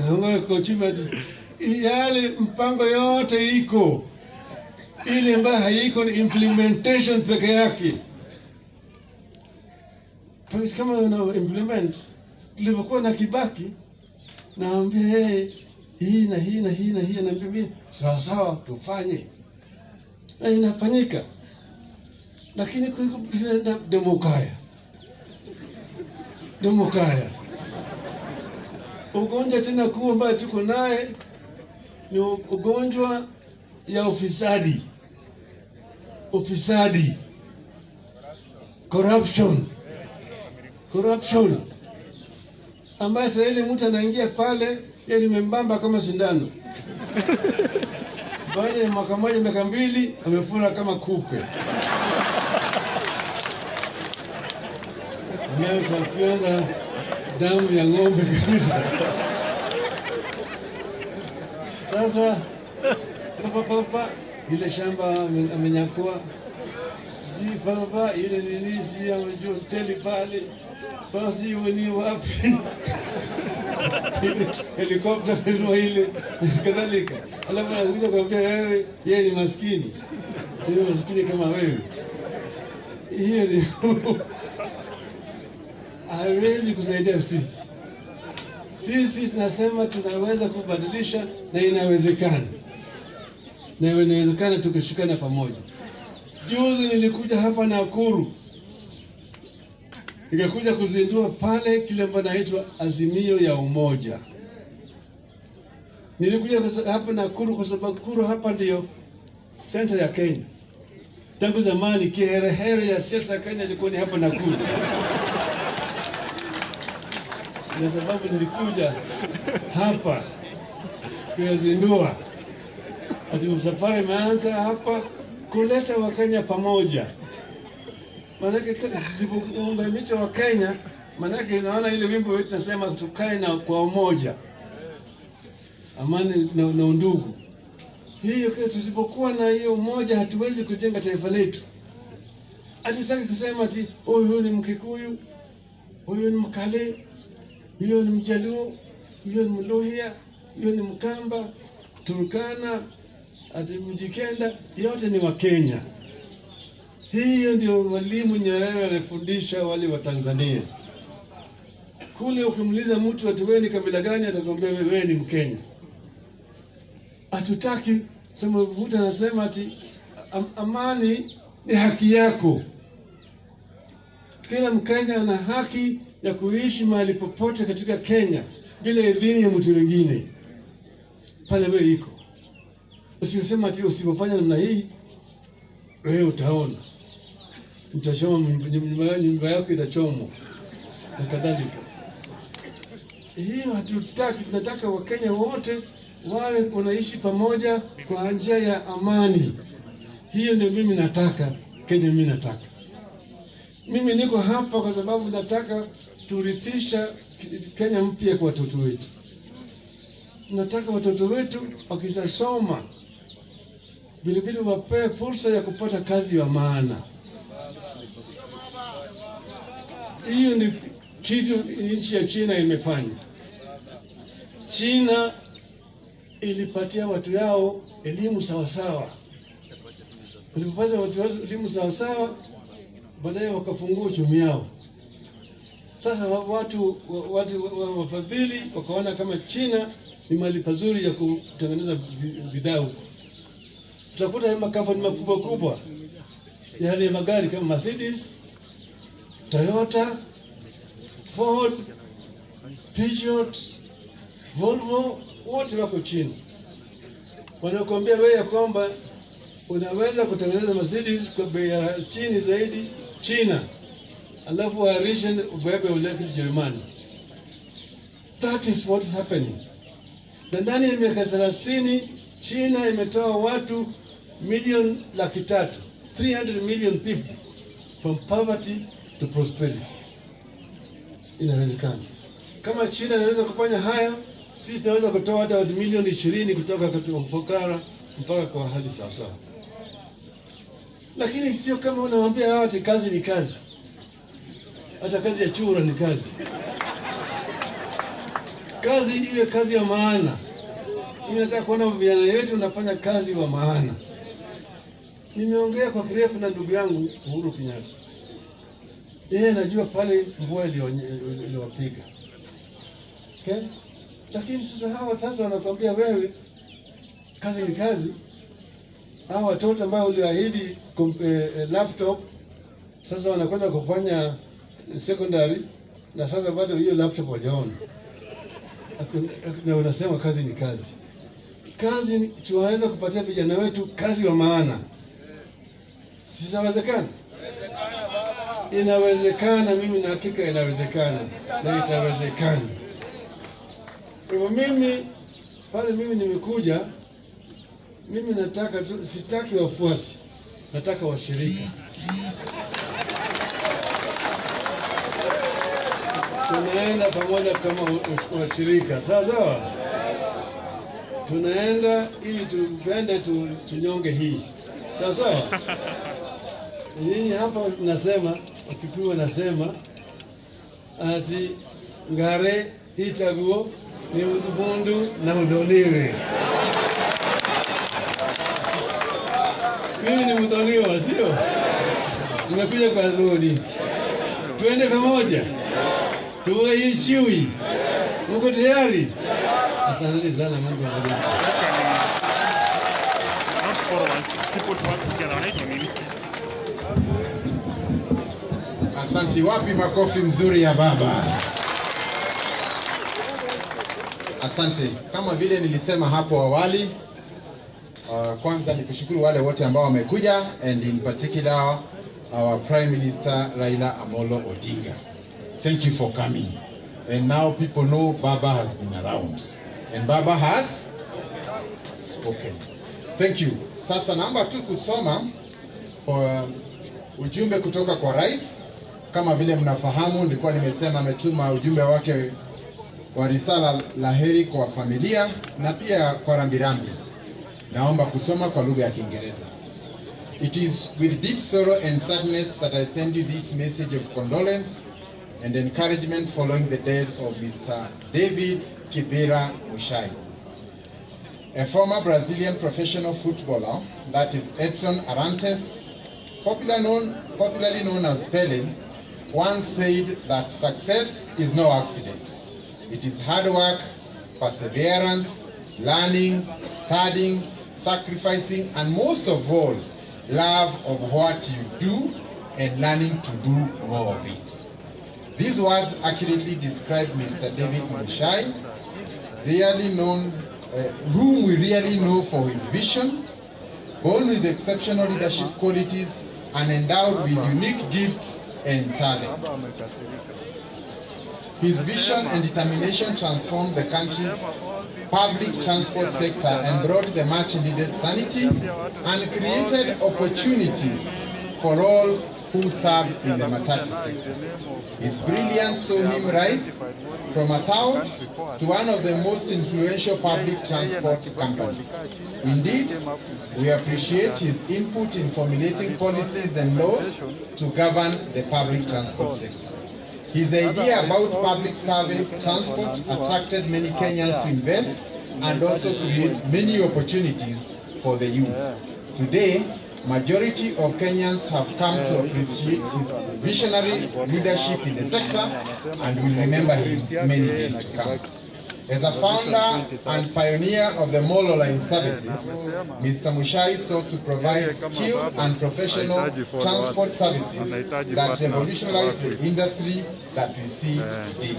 Anaongea kwa chimba yale mpango yote iko. Ile ambayo haiko ni implementation peke yake. Kama una implement, nilipokuwa na Kibaki naambia yeye hii na hii na hii na hii, anaambia sawa sawa tufanye. Na inafanyika. Lakini kuna demokaya. Ugonjwa tena kuu ambayo tuko naye ni ugonjwa ya ufisadi. Corruption. Ambaye sasa ile mtu anaingia pale, yeye ni membamba kama sindano. Baada ya mwaka mmoja miaka 2 amefura kama kupe. Ameanza damu ya ng'ombe kabisa. Sasa papa ile shamba amenyakua, sijui papa ile nini, sijui amejua hoteli pale basi ni wapi helikopta ndio ile kadhalika. Alafu anakuja kuambia wewe yeye ni maskini, ni maskini kama wewe. Hiyo ni hawezi kusaidia sisi. Sisi tunasema tunaweza kubadilisha na inawezekana, na inawezekana tukishikana pamoja. Juzi nilikuja hapa Nakuru, nikakuja kuzindua pale kile ambacho naitwa Azimio ya Umoja. Nilikuja hapa Nakuru kwa sababu Nakuru hapa ndio center ya Kenya. Tangu zamani kiherehere ya siasa Kenya ilikuwa ni hapa Nakuru. Kwa sababu nilikuja hapa kuyazindua. Ati msafari imeanza hapa kuleta Wakenya pamoja. Manake tusipounganisha Wakenya, manake naona ile wimbo wetu nasema tukae na kwa umoja, amani na undugu. Hiyo tusipokuwa na hiyo umoja hatuwezi kujenga taifa letu. Hatutaki kusema ati huyu ni Mkikuyu, huyu ni Mkale, huyu ni Mjaluo, huyu ni Mluhya, huyu ni Mkamba, Turkana, ati Mjikenda, yote ni Wakenya. Hiyo ndio Mwalimu Nyerere alifundisha wale wa Tanzania. Kule ukimuuliza mtu ati wewe ni kabila gani, atakwambia wewe ni Mkenya. Hatutaki sema mtu anasema ati amani ni haki yako. Kila Mkenya ana haki ya kuishi mahali popote katika Kenya bila idhini ya mtu mwingine. Pale wewe iko. Usisema ati usipofanya namna hii wewe utaona mtachoma, nyumba yako itachomwa na kadhalika. Hiyo hatutaki. Tunataka Wakenya wote wawe wanaishi pamoja kwa njia ya amani. Hiyo ndio mimi nataka Kenya. Mimi nataka, mimi niko hapa kwa sababu nataka turithisha Kenya mpya kwa watoto wetu. Nataka watoto wetu wakisasoma vilevile wapewe fursa ya kupata kazi ya maana. Hiyo ni kitu nchi ya China imefanya. China ilipatia watu yao elimu sawasawa. Walipopatia watu wao elimu sawasawa, baadaye wakafungua uchumi yao. Sasa watu wafadhili wakaona kama China ni mahali pazuri ya kutengeneza bidhaa huko. Tutakuta makampuni makubwa kubwa yale magari kama Mercedes, Toyota, Ford, Peugeot, Volvo, wote wako China. Wanakuambia wewe ya kwamba unaweza kutengeneza Mercedes kwa bei ya chini zaidi China, alafu waarishe ubebe uleke Ujerumani. That is what is happening. Na ndani ya miaka 30 China imetoa watu milioni 300,000, 300 million people from poverty to prosperity. Inawezekana. Kama China inaweza kufanya hayo, sisi tunaweza kutoa hata watu milioni 20 kutoka kwa ufukara mpaka kwa hali sawa. Lakini sio kama unawaambia watu kazi ni kazi. Hata kazi ya chura ni kazi. Kazi iwe kazi ya maana. Mimi nataka kuona vijana wetu wanafanya kazi wa maana. Nimeongea kwa kirefu na ndugu yangu Uhuru Kenyatta. Yeye anajua pale mvua iliyowapiga. Okay? Lakini sasa wanakuambia wewe kazi ni kazi. Hao watoto ambao uliahidi laptop sasa wanakwenda kufanya secondary na sasa bado hiyo laptop hawajaona. Na unasema kazi ni kazi. Kazi tunaweza kupatia vijana wetu kazi wa maana. Inawezekana? Inawezekana, mimi na hakika inawezekana na itawezekana. Kwa mimi pale mimi nimekuja, mimi nataka tu, sitaki wafuasi, nataka washirika. tunaenda pamoja kama washirika, sawa sawa. Tunaenda ili tupende tunyonge hii, sawa sawa. Nyinyi hapa nasema, Wakikuyu nasema ati ngare itaguo ni udhundu na udoniwe. Mimi ni mdhoniwa, sio? Tumekuja kwa dhoni. Tuende pamoja. Tuwe hii shui. Uko tayari? Asante sana, Mungu awabariki. Asante. Wapi makofi mzuri ya baba? Asante. Kama vile nilisema hapo awali, kwanza ni kushukuru wale wote ambao wamekuja, and in particular our Prime Minister Raila Amolo Odinga. Thank you for coming. And now people know Baba has been around. And Baba has spoken. Thank you. Sasa naomba tu kusoma kwa ujumbe kutoka kwa Rais. Kama vile mnafahamu, nilikuwa nimesema ametuma ujumbe wake wa risala la heri kwa familia na pia kwa rambirambi. Naomba kusoma kwa lugha ya Kiingereza. It is with deep sorrow and sadness that I send you this message of condolence and encouragement following the death of Mr. David Kibera Muchai, a former Brazilian professional footballer, that is Edson Arantes, popularly known as Pele, once said that success is no accident. It is hard work, perseverance, learning, studying, sacrificing, and most of all, love of what you do and learning to do more of it. These words accurately describe Mr. David Muchai, whom we really know for his vision, born with exceptional leadership qualities and endowed with unique gifts and talents. His vision and determination transformed the country's public transport sector and brought the much needed sanity and created opportunities for all who served in the matatu sector. His brilliance saw him rise from a tout to one of the most influential public transport companies. Indeed, we appreciate his input in formulating policies and laws to govern the public transport sector. His idea about public service transport attracted many Kenyans to invest and also create many opportunities for the youth. Today, majority of Kenyans have come to appreciate his visionary leadership in the sector and will remember him many days to come. As a founder and pioneer of the Molo Line services, Mr. Muchai sought to provide skilled and professional transport services that revolutionize the industry that we see today.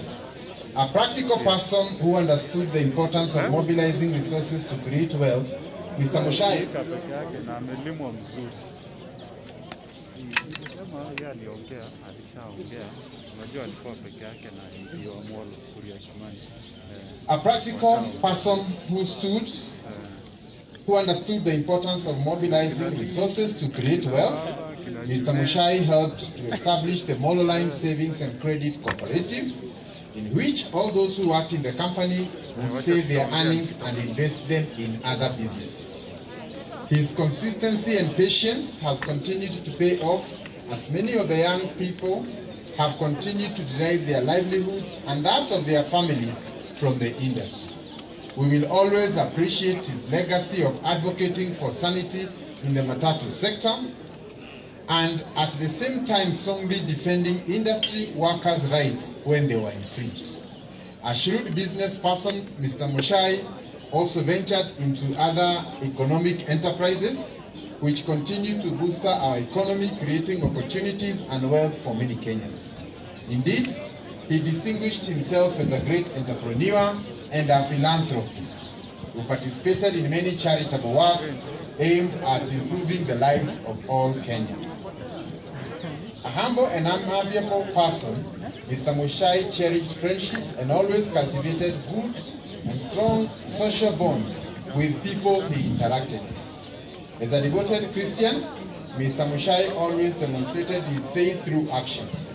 A practical person who understood the importance of mobilizing resources to create wealth, Mr. Muchai a practical person who understood the importance of mobilizing resources to create wealth, Mr. Muchai helped to establish the Molo Line Savings and Credit Cooperative, in which all those who worked in the company would save their earnings and invest them in other businesses. His consistency and patience has continued to pay off, as many of the young people have continued to derive their livelihoods and that of their families from the industry. We will always appreciate his legacy of advocating for sanity in the matatu sector and at the same time strongly defending industry workers' rights when they were infringed. A shrewd business person, Mr. Muchai also ventured into other economic enterprises which continue to boost our economy, creating opportunities and wealth for many Kenyans. Indeed, he distinguished himself as a great entrepreneur and a philanthropist who participated in many charitable works aimed at improving the lives of all Kenyans. A humble and amiable person, Mr. Muchai cherished friendship and always cultivated good and strong social bonds with people he interacted with. As a devoted Christian, Mr. Muchai always demonstrated his faith through actions.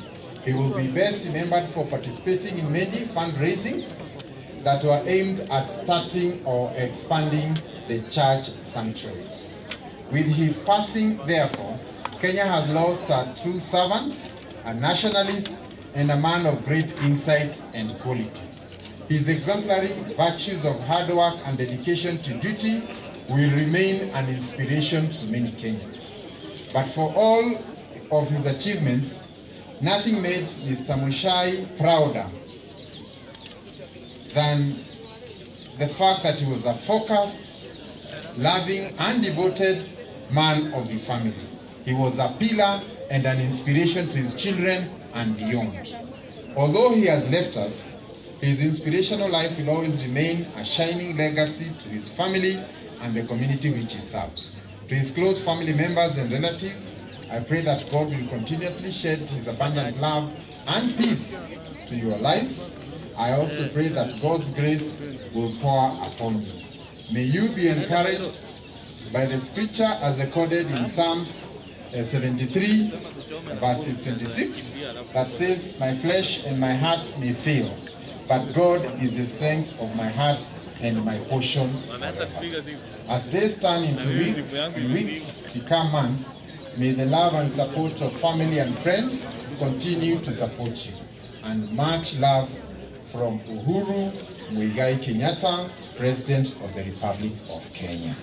He will be best remembered for participating in many fundraisings that were aimed at starting or expanding the church sanctuaries. With his passing, therefore, Kenya has lost a true servant, a nationalist, and a man of great insight and qualities. His exemplary virtues of hard work and dedication to duty will remain an inspiration to many Kenyans. But for all of his achievements, nothing made Mr. Muchai prouder than the fact that he was a focused, loving, and devoted man of the family. He was a pillar and an inspiration to his children and beyond. Although he has left us, his inspirational life will always remain a shining legacy to his family and the community which he served. To his close family members and relatives, I pray that God will continuously shed his abundant love and peace to your lives. I also pray that God's grace will pour upon you. May you be encouraged by the scripture as recorded in Psalms 73 verses 26 that says, "My flesh and my heart may fail, but God is the strength of my heart and my portion forever." As days turn into weeks and weeks become months, may the love and support of family and friends continue to support you. And much love from Uhuru Muigai Kenyatta, President of the Republic of Kenya.